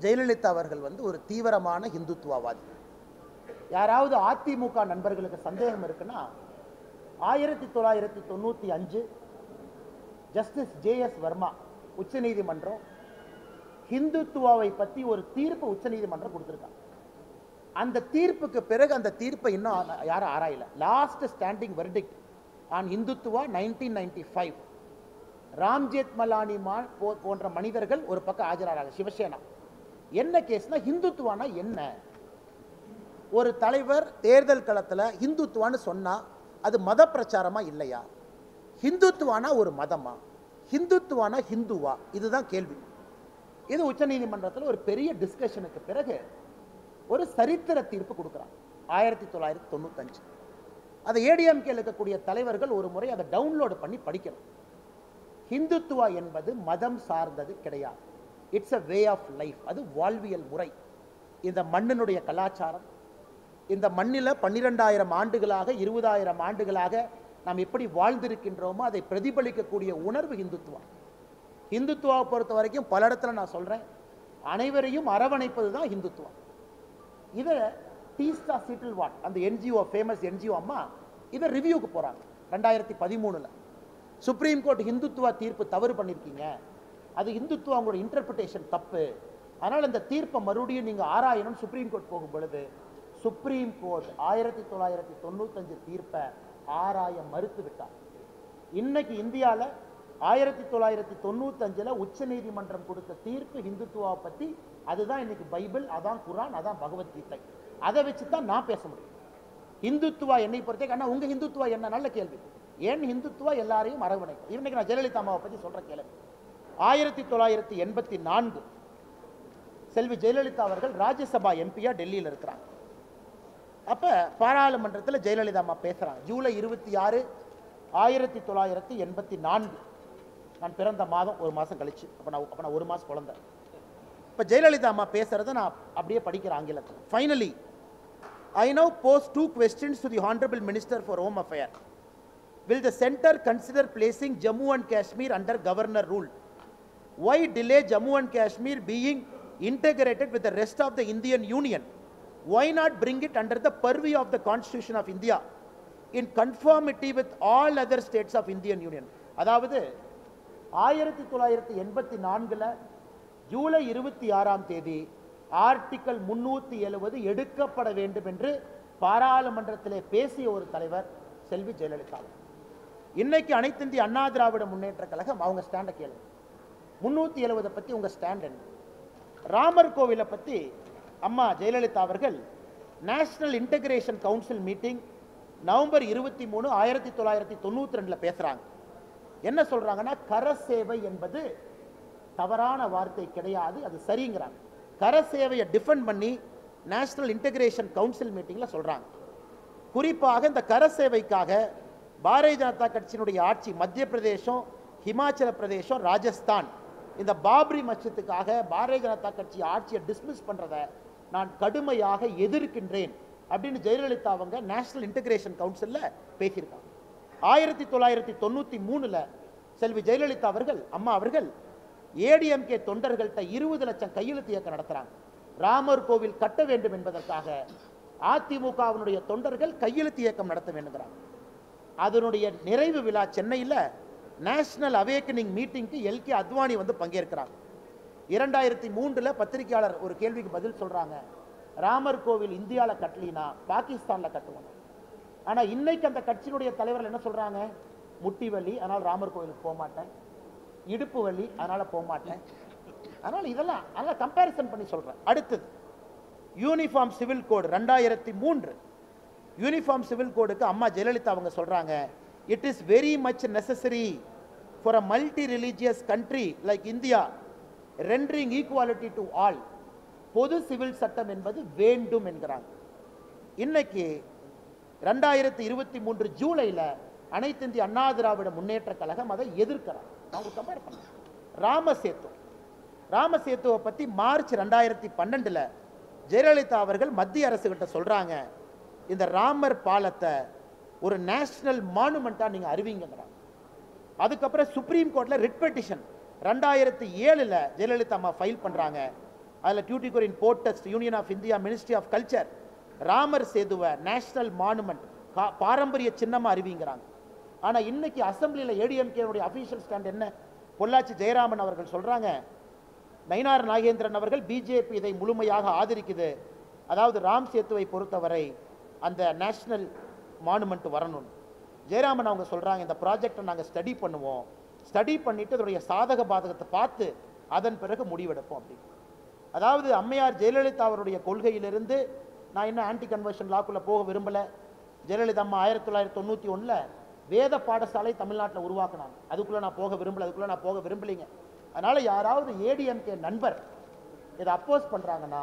[SPEAKER 1] ஜெயலலிதா அவர்கள் வந்து ஒரு தீவிரமான இந்துத்துவவாதி. யாராவது அதிமுக நண்பர்களுக்கு சந்தேகம் இருக்குன்னா 1995 ஜஸ்டிஸ் JS வர்மா உச்சநீதிமன்றம் ஹிந்துத்துவாவை பற்றி ஒரு தீர்ப்பு உச்சநீதிமன்றம் கொடுத்திருக்காங்க. அந்த தீர்ப்புக்கு பிறகு அந்த தீர்ப்பை இன்னும் யாரும் ஆராயல. Last standing verdict on Hindutva 1995. Ram Jethmalani போன்ற மனிதர்கள் ஒரு பக்கம் ஆஜராகிறாங்க. சிவசேனா என்ன கேஸ்னா ஹிந்துத்துவானா என்ன? ஒரு தலைவர் தேர்தல் களத்தில் ஹிந்துத்துவான்னு சொன்னா அது மத பிரச்சாரமா இல்லையா? ஹிந்துத்துவானா ஒரு மதமா? ஹிந்துத்துவானா ஹிந்துவா? இதுதான் கேள்வி. இது உச்சநீதிமன்றத்தில் ஒரு பெரிய டிஸ்கஷனுக்கு பிறகு ஒரு சரித்திர தீர்ப்பு கொடுக்குறாங்க 1995. அதை ADMK இருக்கக்கூடிய தலைவர்கள் ஒரு முறை அதை டவுன்லோடு பண்ணி படிக்கணும். ஹிந்துத்துவா என்பது மதம் சார்ந்தது கிடையாது. It's a way of life. அது வாழ்வியல் முறை. இந்த மண்ணினுடைய கலாச்சாரம், இந்த மண்ணில் 12,000 ஆண்டுகளாக 20,000 ஆண்டுகளாக நாம் எப்படி வாழ்ந்திருக்கின்றோமோ அதை பிரதிபலிக்கக்கூடிய உணர்வு இந்துத்துவா. இந்துத்துவாவை பொறுத்த வரைக்கும் பல இடத்துல நான் சொல்றேன், அனைவரையும் அரவணைப்பது தான் இந்துத்துவா. இதை டீஸ்டா சீட்டில்வாட் அந்த NGO, ஃபேமஸ் NGO அம்மா இதை ரிவ்யூக்கு போறாங்க 2013. சுப்ரீம் கோர்ட் ஹிந்துத்துவா தீர்ப்பு தவறு பண்ணியிருக்கீங்க, அது இந்துத்துவா உங்களோட இன்டர்பிரிட்டேஷன் தப்பு, அதனால் இந்த தீர்ப்பை மறுபடியும் நீங்கள் ஆராயணும்னு சுப்ரீம் கோர்ட் போகும் பொழுது சுப்ரீம் கோர்ட் 1995 தீர்ப்பை ஆராய மறுத்து விட்டார். இன்னைக்கு இந்தியாவில் 1995 உச்ச நீதிமன்றம் கொடுத்த தீர்ப்பு இந்துத்துவாவை பற்றி அதுதான் இன்னைக்கு பைபிள், அதான் குரான், அதான் பகவத்கீதை. அதை வச்சு தான் நான் பேச முடியும். இந்துத்துவா என்னை பொறுத்த ஆனால் உங்க இந்துத்துவா என்ன? நல்ல கேள்வி. ஏன் இந்துத்துவா எல்லாரையும் அரவணைக்கும். இன்னைக்கு நான் ஜெயலலிதா அம்மாவை பற்றி சொல்ற கேள்வி. 1984 செல்வி ஜெயலலிதா அவர்கள் ராஜ்யசபா எம்பியா டெல்லியில் இருக்கிறாங்க. அப்ப பாராளுமன்றத்தில் ஜெயலலிதா அம்மா பேசுறாங்க. ஜூலை 26, 1984. நான் பிறந்த மாதம் ஒரு மாசம் கழிச்சு. அப்ப நான் ஒரு மாசம் குழந்தை. இப்ப ஜெயலலிதா அம்மா பேசுறதை நான் அப்படியே படிக்கிறேன் ஆங்கிலத்தில். Finally I now pose 2 questions to the Honorable Minister for Home Affairs. Will the center consider placing Jammu and Kashmir under governor rule? Why delay Jammu and Kashmir being integrated with the rest of the Indian Union? Why not bring it under the purview of the Constitution of India in conformity with all other states of Indian Union? அதாவது 1984 ஜூலை 26ஆம் தேதி article 370 எடுக்கப்பட வேண்டும் என்று பாராளுமன்றத்திலே பேசிய ஒரு தலைவர் செல்வி ஜெயலலிதா. இன்னைக்கு அனைத்து இந்திய அண்ணா திராவிட முன்னேற்ற கழகம் அவங்க ஸ்டாண்டை கேளுங்க. 370 பத்தி உங்க ஸ்டாண்ட் என்ன? ராமர் கோவிலை பத்தி அம்மா ஜெயலலிதா அவர்கள் national integration council meeting November 23, 1992 பேசுறாங்க. என்ன சொல்றாங்கன்னா, கரசேவை என்பது தவறான வார்த்தை கிடையாது, அது சரிங்கிறாங்க. கரசேவையை டிஃபெண்ட் பண்ணி நேஷனல் இன்டகிரேஷன் கவுன்சில் மீட்டிங்ல சொல்றாங்க. குறிப்பாக இந்த கரசேவைக்காக பாரதிய ஜனதா கட்சியினுடைய ஆட்சி மத்திய பிரதேசம், ஹிமாச்சல பிரதேசம், ராஜஸ்தான் இந்த பாப்ரி மஸ்ஜித்துக்காக பாரதிய ஜனதா கட்சி ஆட்சியை டிஸ்மிஸ் பண்றதை நான் கடுமையாக எதிர்க்கின்றேன் அப்படின்னு ஜெயலலிதா அவங்க நேஷனல் இன்டகிரேஷன் கவுன்சில்ல பேசியிருக்காங்க. 1993 செல்வி ஜெயலலிதா அவர்கள் அம்மா அவர்கள் ஏடிஎம்கே தொண்டர்கள்ட்ட 20 லட்சம் கையெழுத்து இயக்கம் நடத்துறாங்க. ராமர் கோவில் கட்ட வேண்டும் என்பதற்காக அதிமுகவினுடைய தொண்டர்கள் கையெழுத்து இயக்கம் நடத்த வேண்டுங்கிறாங்க. அதனுடைய நிறைவு விழா சென்னையில் நேஷனல் அவேக்கனிங் மீட்டிங்க்கு எல்கே அத்வானி வந்து பங்கேற்கிறாங்க. 2003 பத்திரிகையாளர் ஒரு கேள்விக்கு பதில் சொல்றாங்க, ராமர் கோவில் இந்தியாவில் கட்டலினா பாகிஸ்தானில் கட்டுவாங்க. ஆனால் இன்னைக்கு அந்த கட்சியினுடைய தலைவர்கள் என்ன சொல்றாங்க, முட்டி வலி அதனால் ராமர் கோவிலுக்கு போக மாட்டேன், இடுப்பு வலி அதனால போக மாட்டேன். அதனால இதெல்லாம் கம்பேரிசன் பண்ணி சொல்றேன். அடுத்தது uniform civil code 2003 uniform civil கோடுக்கு அம்மா ஜெயலலிதா அவங்க சொல்றாங்க, it is very much necessary for a multi religious country like India rendering equality to all. பொது சிவில் சட்டம் என்பது வேண்டும் என்கிறாங்க. இன்னைக்கு 2023 ஜூலைல அனைத்து இந்திய அண்ணா திராவிட முன்னேற்ற கழகம் அதை எதிர்க்கிறார். ராமசேத்துவை பத்தி மார்ச் 2012 ஜெயலலிதா அவர்கள் மத்திய அரசு கிட்ட சொல்றாங்க, இந்த ராமர் பாலத்தை ஒரு நேஷனல் மானுமெண்டா நீங்க அறிவிங்கிறாங்க. அதுக்கப்புறம் சுப்ரீம் கோர்ட்ல ரிட் பெட்டிஷன் 2007 ஜெயலலிதா அம்மா ஃபைல் பண்றாங்க. அதில் Tuticorin port trust union of India ministry of culture Ramar சேதுவை நேஷனல் மானுமெண்ட் பாரம்பரிய சின்னமா அறிவிங்கிறாங்க. ஆனா இன்னைக்கு அசம்பிளியில் ஏடிஎம்கேனுடைய அபிஷியல் ஸ்டாண்ட் என்ன? பொள்ளாச்சி ஜெயராமன் அவர்கள் சொல்றாங்க, நயினார் நாகேந்திரன் அவர்கள் பிஜேபி இதை முழுமையாக ஆதரிக்குது, அதாவது ராம் சேத்துவை பொறுத்தவரை அந்த நேஷனல் மானுமெண்ட் வரணும். ஜெயராமன் அவங்க சொல்றாங்க, இந்த ப்ராஜெக்டை நாங்கள் ஸ்டடி பண்ணுவோம், ஸ்டடி பண்ணிட்டு அதனுடைய சாதக பாதகத்தை பார்த்து அதன் பிறகு முடிவெடுப்போம் அப்படின்னு. அதாவது அம்மையார் ஜெயலலிதா அவருடைய கொள்கையிலிருந்து நான் இன்னும் ஆன்டி கன்வர்ஷன் லாக்குள்ள போக விரும்பல. ஜெயலலிதா அம்மா 1991 வேத பாடசாலை தமிழ்நாட்டில் உருவாக்குனாங்க. அதுக்குள்ள நான் போக விரும்பலைங்க. அதனால யாராவது ஏடிஎம்கே நண்பர் இதை அப்போஸ் பண்றாங்கன்னா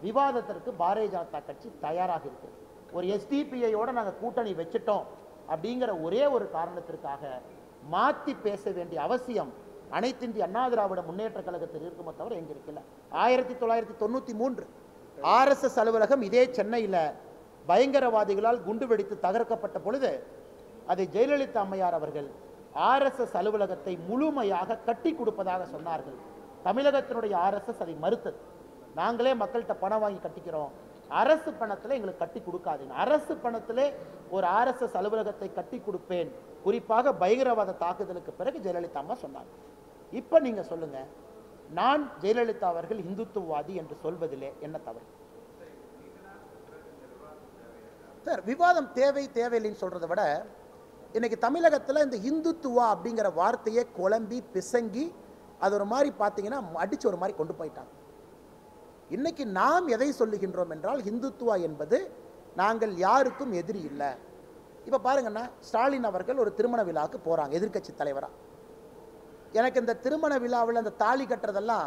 [SPEAKER 1] விவாதத்திற்கு பாரதிய ஜனதா கட்சி தயாராக இருக்கு. ஒரு எஸ்டிபிஐயோட நாங்கள் கூட்டணி வச்சுட்டோம் அப்படிங்கிற ஒரே ஒரு காரணத்திற்காக மாற்றி பேச வேண்டிய அவசியம் அனைத்து இந்திய அண்ணா திராவிட முன்னேற்ற கழகத்தில் இருக்குமே தவிர எங்க இருக்குல்ல. 1993 RSS அலுவலகம் இதே சென்னையில் பயங்கரவாதிகளால் குண்டு வெடித்து தகர்க்கப்பட்ட பொழுது அதை ஜெயலலிதா அம்மையார் அவர்கள் RSS அலுவலகத்தை முழுமையாக கட்டி கொடுப்பதாக சொன்னார்கள். தமிழகத்தினுடைய RSS அதை மறுத்தது. நாங்களே மக்கள்கிட்ட பணம் வாங்கி கட்டிக்கிறோம், அரசு பணத்தில் எங்களுக்கு கட்டி கொடுக்காதீங்க. அரசு பணத்திலே ஒரு RSS அலுவலகத்தை கட்டி கொடுப்பேன், குறிப்பாக பயங்கரவாத தாக்குதலுக்கு பிறகு ஜெயலலிதா அம்மா சொன்னாங்க. இப்போ நீங்க சொல்லுங்க, நான் ஜெயலலிதா அவர்கள் இந்துத்துவவாதி என்று சொல்வதிலே என்ன தவறு? சார், விவாதம் தேவையில்லைன்னு சொல்றதை விட இன்னைக்கு தமிழகத்தில் இந்த இந்துத்துவா அப்படிங்கிற வார்த்தையை குழம்பி பிசங்கி அது ஒரு மாதிரி பார்த்தீங்கன்னா அடிச்சு ஒரு மாதிரி கொண்டு போயிட்டாங்க. இன்னைக்கு நாம் எதை சொல்லுகின்றோம் என்றால், இந்துத்துவா என்பது நாங்கள் யாருக்கும் எதிரி இல்லை. இப்போ பாருங்கன்னா, ஸ்டாலின் அவர்கள் ஒரு திருமண விழாவுக்கு போகிறாங்க எதிர்க்கட்சி தலைவராக. எனக்கு இந்த திருமண விழாவில் அந்த தாலி கட்டுறதெல்லாம்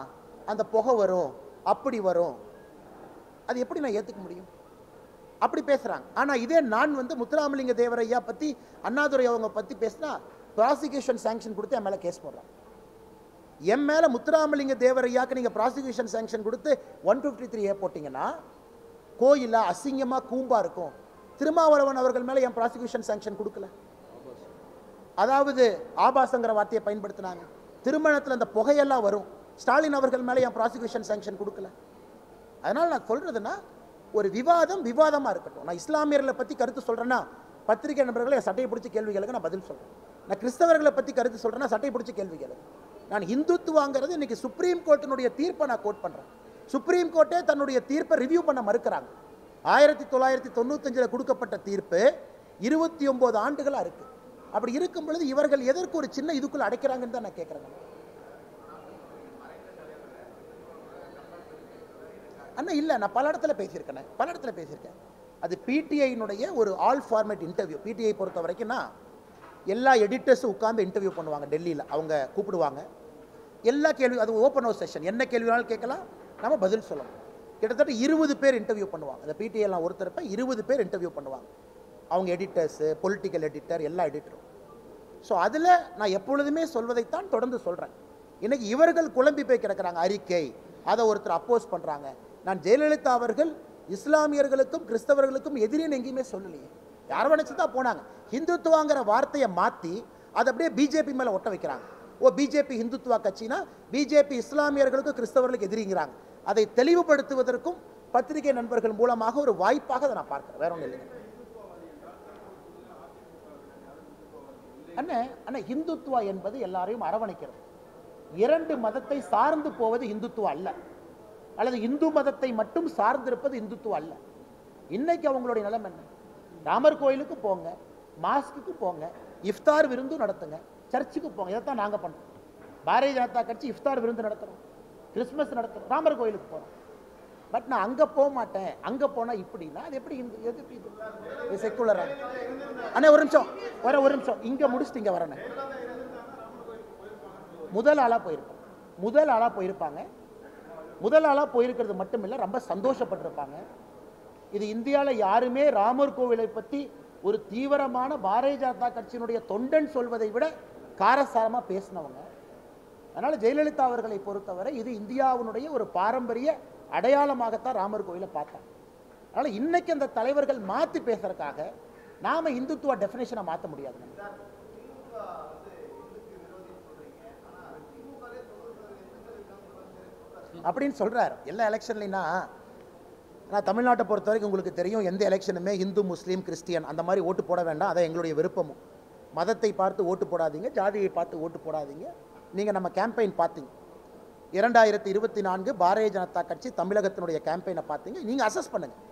[SPEAKER 1] அந்த புகை வரும், அப்படி வரும், அது எப்படி நான் ஏற்றுக்க முடியும்? அப்படி பேசுகிறாங்க. ஆனால் இதே நான் முத்துராமலிங்க தேவரையா பற்றி, அண்ணாதுரை அவங்க பற்றி பேசினா ப்ராசிக்யூஷன் சாங்ஷன் கொடுத்து என் மேலே கேஸ் போடுறாங்க. என் மேலே முத்துராமலிங்க தேவரையாக்கு நீங்கள் ப்ராசிக்யூஷன் சாங்ஷன் கொடுத்து 153A போட்டிங்கன்னா கோயிலில் அசிங்கமாக கூம்பா இருக்கும். திருமாவளவன் அவர்கள் மேலே என் ப்ராசிக்யூஷன் சாங்ஷன் கொடுக்கல. அதாவது ஆபாசங்கிற வார்த்தையை பயன்படுத்தினாங்க. திருமணத்தில் அந்த புகையெல்லாம் வரும். ஸ்டாலின் அவர்கள் மேலே என் ப்ராசிக்யூஷன் சாங்ஷன் கொடுக்கல. அதனால் நான் சொல்கிறதுன்னா, ஒரு விவாதம் விவாதமாக இருக்கட்டும். நான் இஸ்லாமியர்களை பற்றி கருத்து சொல்கிறேன்னா, பத்திரிகை நண்பர்களை சட்டையை பிடிச்சி கேள்விகளுக்கு நான் பதில் சொல்கிறேன். நான் கிறிஸ்தவர்களை பற்றி கருத்து சொல்கிறேன்னா சட்டையை பிடிச்சி கேள்விகளுக்கு. நான் இந்துத்துவாங்கிறது இன்னைக்கு சுப்ரீம் கோர்ட்டினுடைய தீர்ப்பை நான் கோட் பண்ணுறேன். சுப்ரீம் கோர்ட்டே தன்னுடைய தீர்ப்பை ரிவ்யூ பண்ண மறுக்கிறாங்க. 1995 கொடுக்கப்பட்ட தீர்ப்பு 29 ஆண்டுகளாக இருக்குது. அப்படி இருக்கும் பொழுது இவர்கள் எதற்கு ஒரு சின்ன இதுக்குள்ள அடைக்கிறாங்கன்னு தான் நான் கேட்குறேன். அண்ணா இல்லை, நான் பல இடத்துல பேசியிருக்கேன். அது பிடிஐனுடைய ஒரு ஆல் ஃபார்மேட் இன்டர்வியூ. பிடிஐ பொறுத்த வரைக்கும்னா எல்லா எடிட்டர்ஸும் உட்கார்ந்து இன்டர்வியூ பண்ணுவாங்க. டெல்லியில் அவங்க கூப்பிடுவாங்க. எல்லா கேள்வி, அது ஓப்பன் ஹவுஸ் செஷன், என்ன கேள்வினாலும் கேட்கலாம், நம்ம பதில் சொல்லணும். கிட்டத்தட்ட 20 பேர் இன்டர்வியூ பண்ணுவாங்க. அந்த பிடிஐலாம் ஒருத்தரப்ப 20 பேர் இன்டர்வியூ பண்ணுவாங்க. அவங்க எடிட்டர்ஸு, பொலிட்டிக்கல் எடிட்டர், எல்லா எடிட்டரும். ஸோ அதில் நான் எப்பொழுதுமே சொல்வதைத்தான் தொடர்ந்து சொல்கிறேன். இன்றைக்கி இவர்கள் குழம்பி போய் கிடக்கிறாங்க. அறிக்கை, அதை ஒருத்தர் அப்போஸ் பண்ணுறாங்க. நான் ஜெயலலிதா அவர்கள் இஸ்லாமியர்களுக்கும் கிறிஸ்தவர்களுக்கும் எதிரின்னு எங்கேயுமே சொல்லலையே. யார் நினச்சி தான் போனாங்க. ஹிந்துத்துவாங்கிற வார்த்தையை மாற்றி அதை அப்படியே பிஜேபி மேலே ஒட்ட வைக்கிறாங்க. பிஜேபி ஹிந்துத்துவா கட்சினா பிஜேபி இஸ்லாமியர்களுக்கும் கிறிஸ்தவர்களுக்கு எதிரிங்கிறாங்க. அதை தெளிவுபடுத்துவதற்கும் பத்திரிகை நண்பர்கள் மூலமாக ஒரு வாய்ப்பாக அதை நான் பார்க்குறேன். வேற ஒன்றும் இல்லைங்க. அண்ணா இந்துத்துவா என்பது எல்லாரையும் அரவணைக்கிறது. 2 மதத்தை சார்ந்து போவது இந்துத்துவா அல்ல, அல்லது இந்து மதத்தை மட்டும் சார்ந்திருப்பது இந்துத்துவா அல்ல. இன்னைக்கு அவங்களுடைய நிலைமை என்ன? ராமர் கோயிலுக்கு போங்க, மாஸ்க்கு போங்க, இஃப்தார் விருந்து நடத்துங்க, சர்ச்சுக்கு போங்க. இதைத்தான் நாங்கள் பண்ணுறோம். பாரதிய ஜனதா கட்சி இஃப்தார் விருந்து நடத்துகிறோம், கிறிஸ்மஸ் நடத்துகிறோம், ராமர் கோயிலுக்கு போகிறோம். பட் நான் அங்கே போக மாட்டேன், அங்கே போனால் இப்படின்னா அது எப்படி இது செக்குலரா? அண்ணே ஒரு நிமிஷம் இங்கே முடிச்சுட்டு இங்கே வரேன். முதல் ஆளாக போயிருப்பாங்க. முதல் ஆளாக போயிருக்கிறது மட்டும் இல்லை, ரொம்ப சந்தோஷப்பட்டிருப்பாங்க. இது இந்தியாவில் யாருமே ராமர் கோவிலை பற்றி ஒரு தீவிரமான பாரதிய ஜனதா கட்சியினுடைய தொண்டன் சொல்வதை விட காரசாரமாக பேசினவங்க. அதனால் ஜெயலலிதா அவர்களை பொறுத்தவரை இது இந்தியாவினுடைய ஒரு பாரம்பரிய அடையாளமாகத்தான் ராமர் கோயிலை பார்த்தாங்க. அதனால் இன்னைக்கு அந்த தலைவர்கள் மாற்றி பேசுறதுக்காக நாம இந்துத்துவ டெஃபினேஷனை மாற்ற முடியாது அப்படின்னு சொல்றாரு. எல்லா எலெக்ஷன்லைனா, நான் தமிழ்நாட்டை பொறுத்த வரைக்கும் உங்களுக்கு தெரியும், எந்த எலெக்ஷனுமே இந்து முஸ்லீம் கிறிஸ்டியன் அந்த மாதிரி ஓட்டு போட வேண்டாம். அதை எங்களுடைய விருப்பமும். மதத்தை பார்த்து ஓட்டு போடாதீங்க, ஜாதியை பார்த்து ஓட்டு போடாதீங்க. நீங்கள் நம்ம கேம்பெயின் பார்த்தீங்க 2024 பாரதிய ஜனதா கட்சி தமிழகத்தினுடைய கேம்பெயினை பார்த்தீங்க. நீங்கள் அசஸ் பண்ணுங்கள்.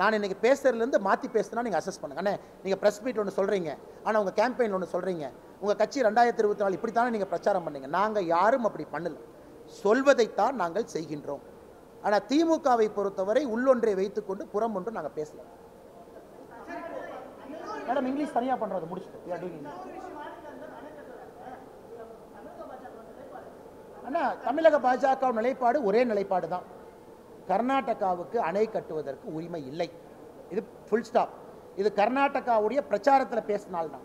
[SPEAKER 1] நான் இன்றைக்கி பேசுறதுலேருந்து மாற்றி பேசுனா நீங்கள் அசஸ் பண்ணுங்க. அண்ணே நீங்கள் ப்ரெஸ் மீட் ஒன்று சொல்கிறீங்க, ஆனால் உங்கள் கேம்பெயின் ஒன்று சொல்கிறீங்க. உங்கள் கட்சி 2024 இப்படித்தானே நீங்கள் பிரச்சாரம் பண்ணீங்க. நாங்கள் யாரும் அப்படி பண்ணல, சொல்வதைத்தான் நாங்கள் செய்கின்றோம். ஆனால் திமுகவை பொறுத்தவரை உள்ளொன்றை வைத்துக்கொண்டு புறம் ஒன்று நாங்கள் பேசலாம். மேடம் இங்கிலீஷ் தனியாக பண்ணுறது முடிச்சுட்டு அண்ணா, தமிழக பாஜக நிலைப்பாடு ஒரே நிலைப்பாடு தான். கர்நாடகாவுக்கு அணை கட்டுவதற்கு உரிமை இல்லை. இது ஃபுல் ஸ்டாப். இது கர்நாடகாவுடைய பிரச்சாரத்தில் பேசினால்தான்.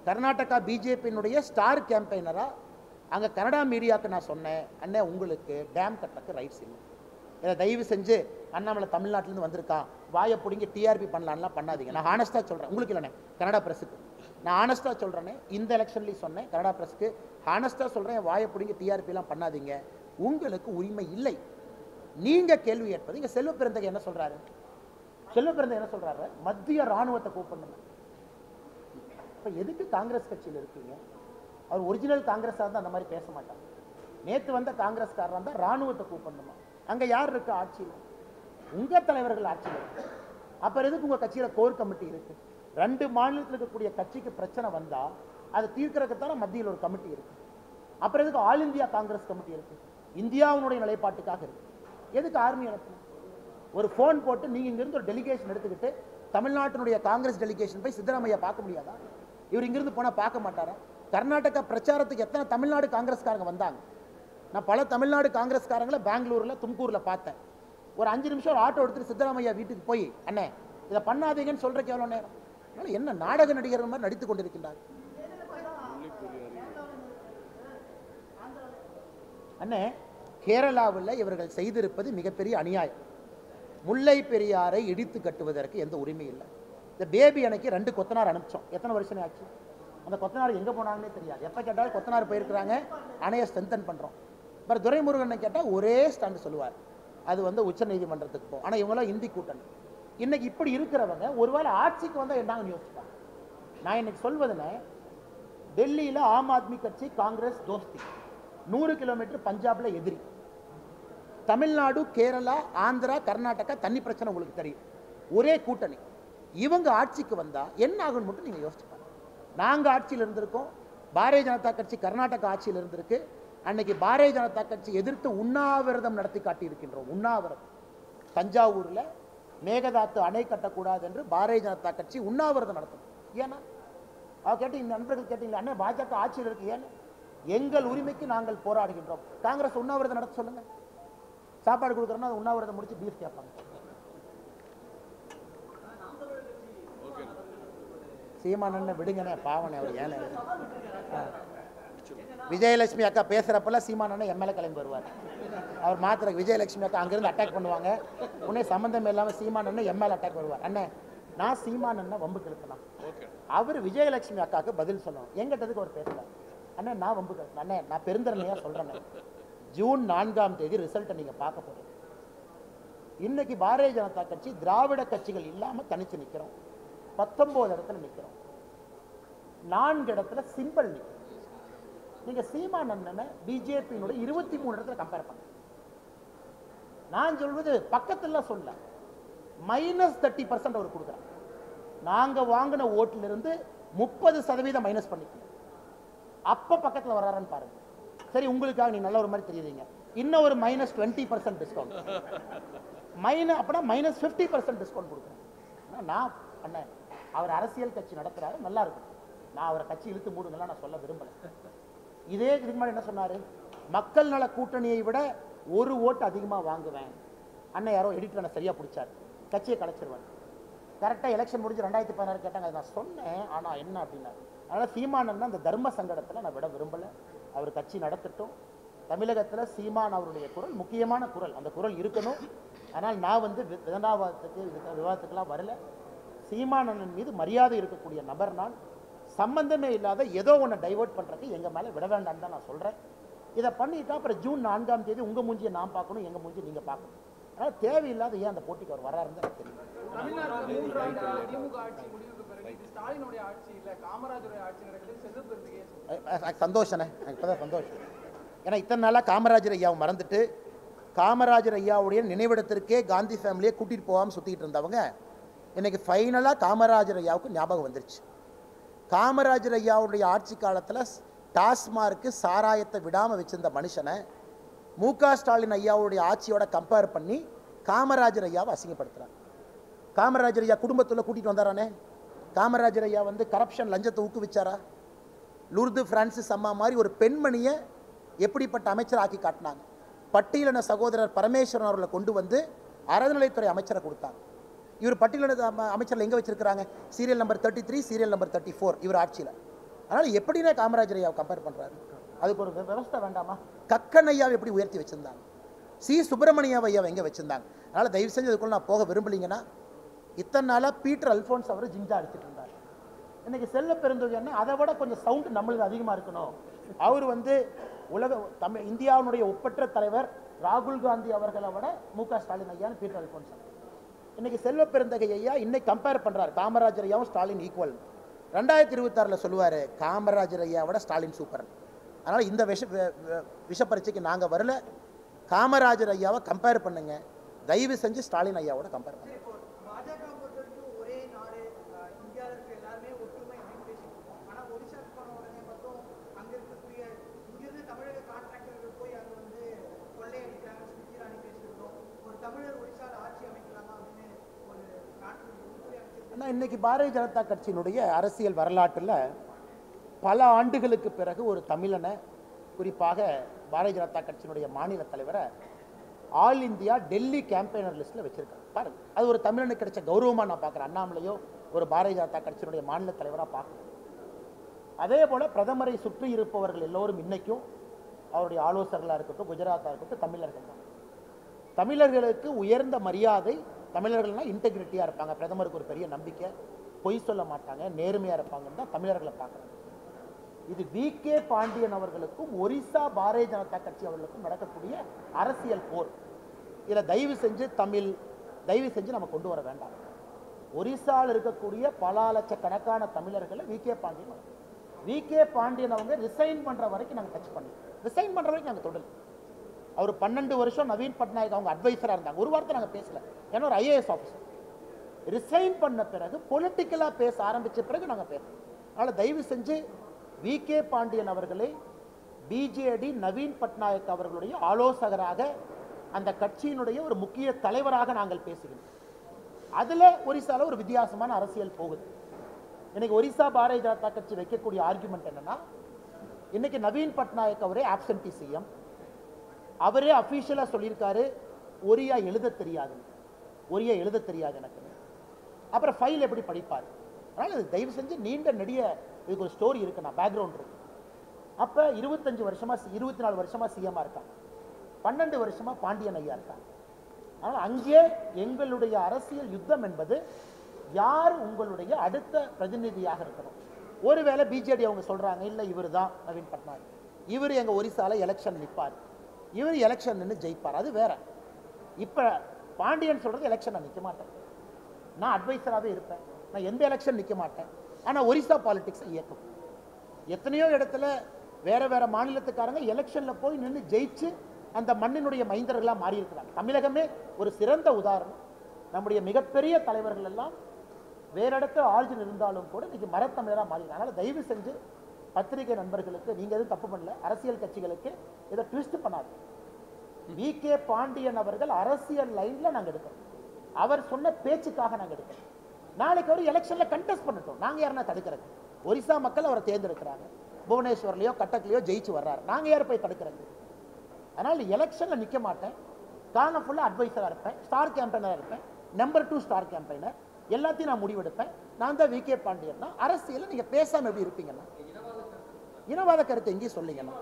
[SPEAKER 1] கர்நாடகா பிஜேபியினுடைய ஸ்டார் கேம்பெயினராக அங்கே கனடா மீடியாவுக்கு நான் சொன்னேன், அண்ணே உங்களுக்கு டேம் கட்டுறதுக்கு ரைட்ஸ் இல்லை. இதை தயவு செஞ்சு அண்ணாமலை தமிழ்நாட்டிலேருந்து வந்திருக்கான், வாயை பிடிங்கி டிஆர்பி பண்ணலான்லாம் பண்ணாதீங்க. நான் ஹானஸ்ட்டாக சொல்கிறேன், உங்களுக்கு இல்லைண்ணே, கனடா ப்ரெஸ்ஸுக்கு நான் ஹானஸ்ட்டாக சொல்கிறேன்னே. இந்த எலெக்ஷன்லேயும் சொன்னேன், கனடா ப்ரெஸ்ஸுக்கு ஹானஸ்ட்டாக சொல்கிறேன், வாயை பிடிங்கி டிஆர்பிலாம் பண்ணாதீங்க, உங்களுக்கு உரிமை இல்லை. நீங்கள் கேள்வி கேட்பது. இங்கே செல்வ பெருந்தகை என்ன சொல்கிறாரு? மத்திய இராணுவத்தை கூப்பிடணும். இப்போ எதுக்கு காங்கிரஸ் கட்சியில் இருக்கீங்க? அவர் ஒரிஜினல் காங்கிரஸாக இருந்தால் அந்த மாதிரி பேச மாட்டாங்க. நேற்று வந்த காங்கிரஸ்காரராக இருந்தால் இராணுவத்தை கூப்பிடணுமா? அங்கே யார் இருக்கா ஆட்சியில்? உங்கள் தலைவர்கள் ஆட்சியில் இருக்கு. அப்புறம் எதுக்கு உங்கள் கட்சியில் கோர் கமிட்டி இருக்குது? 2 மாநிலத்தில் இருக்கக்கூடிய கட்சிக்கு பிரச்சனை வந்தால் அதை தீர்க்கிறதுக்கு மத்தியில் ஒரு கமிட்டி இருக்குது. அப்புறம் எதுக்கு ஆல் இந்தியா காங்கிரஸ் கமிட்டி இருக்குது? இந்தியாவுடைய நிலைப்பாட்டுக்காக இருக்குது. எதுக்கு ஆர்மி அனுப்பணும்? ஒரு ஃபோன் போட்டு நீங்க இங்கிருந்து ஒரு டெலிகேஷன் எடுத்துக்கிட்டு தமிழ்நாட்டினுடைய காங்கிரஸ் டெலிகேஷன் போய் சித்தராமையா பார்க்க முடியாதா? இவர் இங்கிருந்து போனா பார்க்க மாட்டாரா? கர்நாடகா பிரச்சாரத்துக்கு எத்தனை தமிழ்நாடு காங்கிரஸ்காரங்க வந்தாங்க? நான் பல தமிழ்நாடு காங்கிரஸ்காரங்களை பெங்களூர்ல தும்கூர்ல பார்த்தேன். ஒரு 5 நிமிஷம் ஒரு ஆட்டோ எடுத்துட்டு சித்தராமையா வீட்டுக்கு போய் அண்ணே இதை பண்ணாதீங்கன்னு சொல்றதுக்கு எவ்வளவு நேரம்? என்ன நாடக நடிகர் மாதிரி நடித்துக் கொண்டிருக்கின்றார் அண்ணே. கேரளாவில் இவர்கள் செய்திருப்பது மிகப்பெரிய அநியாயம். முல்லை பெரியாரை இடித்து கட்டுவதற்கு எந்த உரிமை இல்லை. இந்த பேபி அன்னைக்கு 2 கொத்தனார் அனுப்பிச்சோம். எத்தனை வருஷம் ஆச்சு? அந்த கொத்தனார் எங்கே போனாங்கன்னே தெரியாது. எப்போ கேட்டாலும் கொத்தனார் போயிருக்கிறாங்க, அணையை ஸ்ட்ரென்தன் பண்ணுறோம். அப்புறம் துரைமுருகனை கேட்டால் ஒரே ஸ்டாண்டு சொல்லுவார், அது வந்து உச்ச நீதிமன்றத்துக்கு போகும். ஆனால் இவங்களாம் இந்தி கூட்டணி. இன்னைக்கு இப்படி இருக்கிறவங்க ஒருவேளை ஆட்சிக்கு வந்தால் என்னன்னு யோசிப்பாங்க. நான் இன்னைக்கு சொல்வதுன்னு, டெல்லியில் ஆம் ஆத்மி கட்சி காங்கிரஸ் தோஸ்தி, 100 கிலோமீட்டர் பஞ்சாப்ல எதிரி. தமிழ்நாடு, கேரளா, ஆந்திரா, கர்நாடகா தண்ணி பிரச்சனை உங்களுக்கு தெரியும், ஒரே கூட்டணி. இவங்க ஆட்சிக்கு வந்தா என்ன ஆகும் மட்டும் நீங்க யோசிச்சு பாருங்க. நாங்க ஆட்சியில் இருந்திருக்கோம், பாரதிய ஜனதா கட்சி கர்நாடகா ஆட்சியில் இருந்திருக்கு. அன்னைக்கு பாரதிய ஜனதா கட்சி எதிர்த்து உண்ணாவிரதம் நடத்தி காட்டி இருக்கின்றோம். உண்ணாவிரதம் தஞ்சாவூர்ல மேகதாத்து அணை கட்டக்கூடாது என்று பாரதிய ஜனதா கட்சி உண்ணாவிரதம் நடத்தும். ஏன்னா கேட்டீங்க, நண்பர்கள் கேட்டீங்களா, அண்ணே பாஜக ஆட்சியில் இருக்கு, ஏன்னு? எங்கள் உரிமைக்கு நாங்கள் போராடுகின்றோம். காங்கிரஸ் உண்ணாவிரதம் நடத்த சொல்லுங்க. சாப்பாடு கொடுக்குறோன்னா உண்ணாவிரதம் முடிச்சு பீஃப் கேட்பாங்க. சீமானண்ண விடுங்கண்ணே, பாவனே அவர் ஏழை. விஜயலட்சுமி அக்கா பேசுறப்பெல்லாம் சீமானண்ணன் எம்எல்ஏ கிளம்பி வருவார். அவர் மாத்திர விஜயலட்சுமி அக்கா அங்கிருந்து அட்டாக் பண்ணுவாங்க. உடனே சம்பந்தம் இல்லாமல் சீமானண்ணன் எம்எல்ஏ அட்டாக் வருவார். அண்ணே நான் சீமானண்ணன் வம்பு கிழக்கலாம், அவர் விஜயலட்சுமி அக்காவுக்கு பதில் சொல்லணும். எங்கிட்டதுக்கு அவர் பேசல. அண்ணே நான் வம்பு கிழக்கலாம். அண்ணே நான் பெருந்தன்மையா சொல்றேன், ஜூன் 4ஆம் தேதி ரிசல்ட்டை நீங்க பார்க்க போறீங்க. இன்னைக்கு பாரதிய ஜனதா கட்சி திராவிட கட்சிகள் இல்லாம தனிச்சு நிக்கிறோம். 19 இடத்துல நிக்கிறோம், 4 இடத்துல சிம்பிள் நிக்கிறோம். நீங்க சீமானண்ணனை பிஜேபியினுடைய 23 இடத்துல கம்பேர் பண்ண. நான் சொல்வது பக்கத்துல சொல்ல, -30% அவர் கொடுக்குறாங்க. நாங்க வாங்கின ஓட்டுல இருந்து 30% மைனஸ் பண்ணிக்கணும். அப்ப பக்கத்துல வர்றாருன்னு பாருங்க. சரி, உங்களுக்காக நீ நல்ல ஒரு மாதிரி தெரியுதுங்க, இன்னும் ஒரு -20% டிஸ்கவுண்ட், அப்படின்னா -50% டிஸ்கவுண்ட் கொடுக்குறேன். நான் அண்ணன் அவர் அரசியல் கட்சி நடத்துறாரு, நல்லா இருக்கும். நான் அவரை கட்சி இழுத்து மூடுங்கலாம் நான் சொல்ல விரும்பல. இதே இதுக்கு முன்னாடி என்ன சொன்னாரு, மக்கள் நல கூட்டணியை விட 1 ஓட்டு அதிகமா வாங்குவேன். அண்ணன் யாரோ எடிட்டர் சரியா பிடிச்சாரு, கட்சியை கலைச்சிருவேன். கரெக்டா எலெக்ஷன் முடிஞ்சு 2016 கேட்டாங்க, அதை நான் சொன்னேன். ஆனா என்ன அப்படின்னா, அதனால சீமானன் அந்த தர்ம சங்கடத்துல நான் விட விரும்பல. அவர் கட்சி நடத்தட்டும். தமிழகத்துல சீமான் அவருடைய குரல் முக்கியமான குரல், அந்த குரல் இருக்கணும். ஆனால் நான் வந்து விவாதத்துக்கெல்லாம் வரல. சீமானன் மீது மரியாதை இருக்கக்கூடிய நபர் நான். சம்பந்தமே இல்லாத ஏதோ ஒன்று டைவர்ட் பண்றதுக்கு எங்க மேல விட வேண்டாம் தான் நான் சொல்றேன். இதை பண்ணிட்டா அப்புறம் ஜூன் 4ஆம் தேதி உங்க மூஞ்சியை நான் பார்க்கணும், எங்க மூஞ்சி நீங்க பார்க்கணும். அதனால தேவையில்லாத ஏன் அந்த போட்டிக்கு அவர் வராருன்னு எனக்கு தெரியும். சந்தோஷம், எனக்கு இப்பதான் சந்தோஷம். ஏன்னா இத்தனை நாளாக காமராஜர் ஐயாவை மறந்துட்டு காமராஜர் ஐயாவுடைய நினைவிடத்திற்கே காந்தி ஃபேமிலியை கூட்டிட்டு போகாமல் சுற்றிக்கிட்டு இருந்தவங்க இன்னைக்கு ஃபைனலாக காமராஜர் ஐயாவுக்கு ஞாபகம் வந்துருச்சு. காமராஜர் ஐயாவுடைய ஆட்சி காலத்தில் டாஸ்மார்க்கு சாராயத்தை விடாமல் வச்சிருந்த மனுஷனை மு.க. ஸ்டாலின் ஐயாவுடைய ஆட்சியோட கம்பேர் பண்ணி காமராஜர் ஐயாவை அசிங்கப்படுத்துறாங்க. காமராஜர் ஐயா குடும்பத்தில் கூட்டிகிட்டு வந்தாரானே. காமராஜர் ஐயா வந்து கரப்ஷன் லஞ்சத்தை ஊக்குவிச்சாரா? லூர்து பிரான்சிஸ் அம்மா மாதிரி ஒரு பெண்மணியை எப்படிப்பட்ட அமைச்சர் ஆக்கி காட்டினாங்க. பட்டியலின சகோதரர் பரமேஸ்வரன் அவர்களை கொண்டு வந்து அறநிலைத்துறை அமைச்சரை கொடுத்தாங்க. இவர் பட்டியலின அமைச்சரில் எங்கே வச்சிருக்கிறாங்க? சீரியல் நம்பர் 33, சீரியல் நம்பர் 34 இவர் ஆட்சியில். அதனால் எப்படின்னா காமராஜர் ஐயாவை கம்பேர் பண்ணுறாரு? அதுக்கு ஒரு விவஸ்தை வேண்டாமா? கக்கன் ஐயாவை எப்படி உயர்த்தி வச்சிருந்தாங்க, சி சுப்பிரமணியாவை ஐயாவை எங்கே வச்சிருந்தாங்க? அதனால் தயவு செஞ்சு அதுக்குள்ள நான் போக விரும்பலீங்கன்னா, இத்தனை நாளாக பீட்டர் அல்ஃபோன்ஸ் அவர் ஜிஞ்சா அடிச்சுட்டு இருந்தார். இன்னைக்கு செல்ல பெருந்தொழில் அதை விட கொஞ்சம் சவுண்ட் நம்மளுக்கு அதிகமாக இருக்கணும். அவர் வந்து இந்தியாவுடைய ஒப்பற்ற தலைவர் ராகுல் காந்தி அவர்களை விட மு.க. ஸ்டாலின் ஐயா பீட்டர் அல்ஃபோன்ஸ். இன்னைக்கு செல்வ பெருந்தகை ஐயா இன்னைக்கு கம்பேர் பண்றாரு, காமராஜர் ஐயாவும் ஸ்டாலின் ஈக்குவல். 2026 சொல்லுவாரு காமராஜர் ஐயா விட ஸ்டாலின் சூப்பர். அதனால இந்த விஷ பரீட்சைக்கு நாங்க வரல. காமராஜர் ஐயாவை கம்பேர் பண்ணுங்க, தயவு செஞ்சு ஸ்டாலின் ஐயாவோட கம்பேர் பண்ணுங்க. ஆனால் இன்னைக்கு பாரதிய ஜனதா கட்சியினுடைய அரசியல் வரலாற்றில் பல ஆண்டுகளுக்கு பிறகு ஒரு தமிழனை, குறிப்பாக பாரதிய ஜனதா கட்சியினுடைய மாநில தலைவரை ஆல் இந்தியா டெல்லி கேம்பெயினர் லிஸ்ட்டில் வச்சிருக்காங்க. பாருங்க, அது ஒரு தமிழனுக்கு கிடைச்ச கௌரவமாக நான் பார்க்குறேன். அண்ணாமலையோ ஒரு பாரதிய ஜனதா கட்சியினுடைய மாநில தலைவராக பார்க்குறேன். அதே போல் பிரதமரை சுற்றி இருப்பவர்கள் எல்லோரும் இன்னைக்கும் அவருடைய ஆலோசகர்களாக இருக்கட்டும், குஜராத்தாக இருக்கட்டும், தமிழர்கள் தான். தமிழர்களுக்கு உயர்ந்த மரியாதை. தமிழர்கள்னா இன்டெகிரிட்டியாக இருப்பாங்க, பிரதமருக்கு ஒரு பெரிய நம்பிக்கை, பொய் சொல்ல மாட்டாங்க, நேர்மையாக இருப்பாங்கன்னு தான் தமிழர்களை பார்க்குறாங்க. இது வி.கே. பாண்டியன் அவர்களுக்கும் ஒரிசா பாரதிய ஜனதா கட்சி அவர்களுக்கும் நடக்கக்கூடிய அரசியல் போர். இதில் தயவு செஞ்சு நம்ம கொண்டு வர வேண்டாம். ஒரிசாவில் இருக்கக்கூடிய பல லட்சக்கணக்கான தமிழர்களை வி.கே. பாண்டியன் அவங்க ரிசைன் பண்ணுற வரைக்கும் நாங்கள் டச் பண்ணி, ரிசைன் பண்ணுற வரைக்கும் நாங்கள் தொடரல. அவர் 12 வருஷம் நவீன் பட்நாயக் அவங்க அட்வைசராக இருந்தாங்க. ஒரு வார்த்தை நாங்கள் பேசல, ஏன்னா ஒரு ஐஏஎஸ் ஆஃபீஸர். ரிசைன் பண்ண பிறகு பொலிட்டிக்கலாக பேச ஆரம்பித்த பிறகு நாங்கள் பேசுகிறோம். அதனால் தயவு செஞ்சு வி.கே. பாண்டியன் அவர்களை பிஜேடி நவீன் பட்நாயக் அவர்களுடைய ஆலோசகராக, அந்த கட்சியினுடைய ஒரு முக்கிய தலைவராக நாங்கள் பேசுகிறோம். அதில் ஒரிசாவில் ஒரு வித்தியாசமான அரசியல் போகுது. இன்னைக்கு ஒரிசா பாரதிய ஜனதா கட்சி வைக்கக்கூடிய ஆர்குமெண்ட் என்னன்னா, இன்னைக்கு நவீன் பட்நாயக் அவரே ஆப்சென்டி சிஎம், அவரே அஃபீஷியலாக சொல்லியிருக்காரு ஒரியா எழுத தெரியாது எனக்கு. அப்புறம் ஃபைல் எப்படி படிப்பார்? அதனால் இது தயவு செஞ்சு நீண்ட நெடிய இதுக்கு ஒரு ஸ்டோரி இருக்குண்ணா, பேக்ரவுண்ட் இருக்கு. அப்போ 24 வருஷமா சிஎம்மாக இருக்காங்க, 12 வருஷமா பாண்டியன் ஐயா இருக்காங்க. அதனால் அங்கே எங்களுடைய அரசியல் யுத்தம் என்பது யார் உங்களுடைய அடுத்த பிரதிநிதியாக இருக்கணும். ஒருவேளை பிஜேடி அவங்க சொல்றாங்க, இல்லை இவர் தான் நவீன் பட்நாயக், இவர் எங்கள் ஒரிசாவில் எலெக்ஷன் நிற்பார், இவர் எலெக்ஷன் நின்று ஜெயிப்பார், அது வேற. இப்போ பாண்டியன் சொல்றது எலெக்ஷன் நான் நிற்க மாட்டேன், நான் அட்வைசராகவே இருப்பேன், நான் எந்த எலெக்ஷன் நிற்க மாட்டேன், ஆனால் ஒரிசா பாலிடிக்ஸை இயக்கும். எத்தனையோ இடத்துல வேற மாநிலத்துக்காரங்க எலெக்ஷனில் போய் நின்று ஜெயிச்சு அந்த மண்ணினுடைய மைந்தர்களாக மாறி இருக்கிறாங்க. தமிழகமே ஒரு சிறந்த உதாரணம். நம்முடைய மிகப்பெரிய தலைவர்கள் எல்லாம் வேற இடத்துல ஆர்ஜின் இருந்தாலும் கூட இன்னைக்கு மரத்தமிழராக மாறிடுறாங்க. அதனால் தயவு செஞ்சு பத்திரிகை நண்பர்களுக்கு, நீங்கள் எதுவும் தப்பு பண்ணல, அரசியல் கட்சிகளுக்கு இதை ட்விஸ்ட் பண்ணாது. வி.கே. பாண்டியன் அவர்கள் அரசியல் லைனில் நாங்கள் எடுக்கிறோம், அவர் சொன்ன பேச்சுக்காக நாங்கள் எடுக்கிறோம். நாளைக்கு அவர் எலெக்ஷனில் கண்டெஸ்ட் பண்ணட்டும், நாங்கள் யாருன்னா தடுக்கிறது? ஒரிசா மக்கள் அவரை தேர்ந்தெடுக்கிறாங்க, புவனேஸ்வர்லையோ கட்டக்லையோ ஜெயிச்சு வர்றாரு, நாங்கள் யார் போய் தடுக்கிறது? அதனால் எலெக்ஷனில் நிற்க மாட்டேன், காலம் ஃபுல்லாக அட்வைசராக இருப்பேன், ஸ்டார் கேம்பெயினராக இருப்பேன், நம்பர் 2 ஸ்டார் கேம்பெயினர், எல்லாத்தையும் நான் முடிவெடுப்பேன். நான் தான் வி.கே. பாண்டியன் தான். அரசியல் நீங்கள் பேசாமல் எப்படி இருப்பீங்கன்னா? இனவாத கருத்து எங்கேயும் சொல்லிங்கன்னா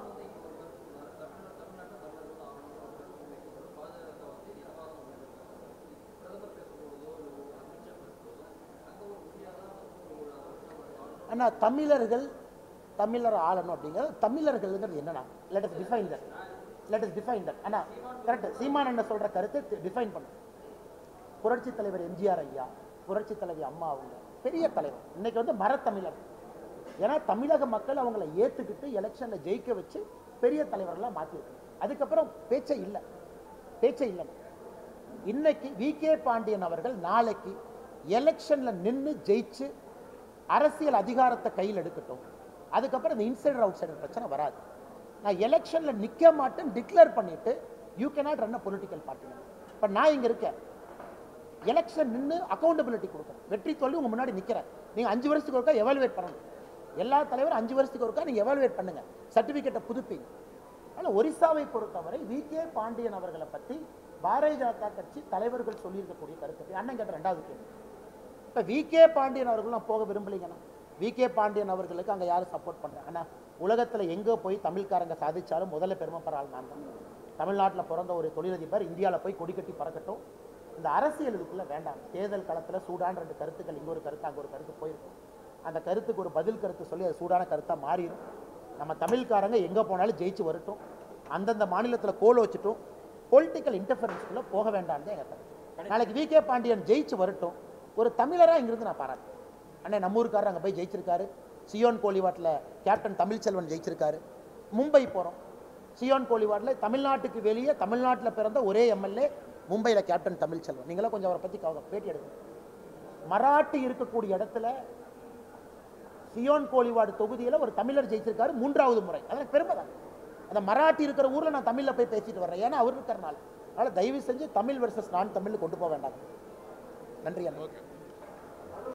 [SPEAKER 1] அண்ணா, தமிழர் ஆளணும் அப்படிங்கிறது, தமிழர்கள்ங்கிறது என்னன்னா, லெட் அஸ் டிஃபைன் தட். அண்ணா கரெக்ட், சீமான் என்ன சொல்ற கருத்தை டிஃபைன் பண்ண. புரட்சி தலைவர் எம்ஜிஆர் ஐயா, புரட்சி தலைவி அம்மா அவங்க பெரிய தலைவர், இன்னைக்கு வந்து மரத்தமிழர். ஏன்னா தமிழக மக்கள் அவங்கள ஏற்றுக்கிட்டு எலெக்ஷனில் ஜெயிக்க வச்சு பெரிய தலைவர்களாக மாற்றிருக்கு. அதுக்கப்புறம் பேச்சே இல்லை. இன்னைக்கு வி.கே. பாண்டியன் அவர்கள் நாளைக்கு எலெக்ஷனில் நின்று ஜெயிச்சு அரசியல் அதிகாரத்தை கையில் எடுக்கட்டும். அதுக்கப்புறம் இந்த இன்சைடர் அவுட் சைடர் பிரச்சனை வராது. நான் எலெக்ஷனில் நிற்க மாட்டேன்னு டிக்ளேர் பண்ணிட்டு you cannot run a political party. இப்போ நான் இங்கே இருக்கேன், எலெக்ஷன் நின்று அக்கௌண்டபிலிட்டி கொடுக்குறேன், வெற்றி தோல்வி உங்கள் முன்னாடி நிற்கிறேன். நீங்கள் 5 வருஷத்துக்கு ஒருக்கா எவாலுவேட் பண்ணணும். எல்லா தலைவரும் 5 வருஷத்துக்கு ஒருக்கா நீங்கள் எவாலுவேட் பண்ணுங்க, சர்டிஃபிகேட்டை புதுப்பிங்க. ஆனால் ஒரிசாவை பொறுத்தவரை வி.கே. பாண்டியன் அவர்களை பற்றி பாரதிய ஜனதா கட்சி தலைவர்கள் சொல்லியிருக்கக்கூடிய கருத்து. அண்ணன் கேட்ட 2வது கேள்வி, இப்போ வி.கே. பாண்டியன் அவர்கள்லாம் போக விரும்பலைங்கண்ணா. வி.கே. பாண்டியன் அவர்களுக்கு அங்கே யாரும் சப்போர்ட் பண்ணுறாங்கன்னா, உலகத்தில் எங்கே போய் தமிழ்காரங்க சாதிச்சாலும் முதல்ல பெருமைப்படுற ஆள் நான் தான். தமிழ்நாட்டில் பிறந்த ஒரு தொழிலதிபர் இந்தியாவில் போய் கொடி கட்டி பறக்கட்டும். இந்த அரசியல் இதுக்குள்ளே வேண்டாம். தேர்தல் களத்தில் சூடான 2 கருத்துக்கள், இங்கே ஒரு கருத்து அங்கே ஒரு கருத்து போயிருக்கும். அந்த கருத்துக்கு ஒரு பதில் கருத்து சொல்லி அது சூடான கருத்தாக மாறிடும். நம்ம தமிழ்காரங்க எங்கே போனாலும் ஜெயிச்சு வரட்டும், அந்தந்த மாநிலத்தில் கோல் வச்சுட்டும் பொலிட்டிக்கல் இன்டர்ஃபரன்ஸ்குள்ளே போக வேண்டாம் தான் எங்கள் கருத்து. நாளைக்கு வி.கே. பாண்டியன் ஜெயிச்சு வரட்டும், ஒரு தமிழராக இங்கிருந்து நான் பாராட்டேன். அண்ணே நம்ம ஊருக்காரர் அங்கே போய் ஜெயிச்சிருக்காரு, சியோன் கோலிவாட்டில் கேப்டன் தமிழ்ச்செல்வன் ஜெயிச்சிருக்காரு. மும்பை போகிறோம், சியோன் கோலிவாட்டில் தமிழ்நாட்டுக்கு வெளியே தமிழ்நாட்டில் பிறந்த ஒரே எம்எல்ஏ மும்பையில் கேப்டன் தமிழ்ச்செல்வன். நீங்களாம் கொஞ்சம் அவரை பற்றி பேட்டி எடுக்கணும். மராட்டி இருக்கக்கூடிய இடத்துல சியோன் கோலிவாடு தொகுதியில் ஒரு தமிழர் ஜெயிச்சிருக்காரு 3வது முறை. அதனால் பெருமை தான். அந்த மராட்டி இருக்கிற ஊரில் நான் தமிழில் போய் பேசிட்டு வர்றேன், ஏன்னா அவர் இருக்கிறனால. அதனால் தயவு செஞ்சு தமிழ் வெர்சஸ் நான் தமிழ் கொண்டு போக வேண்டாம். நன்றி அண்ணா.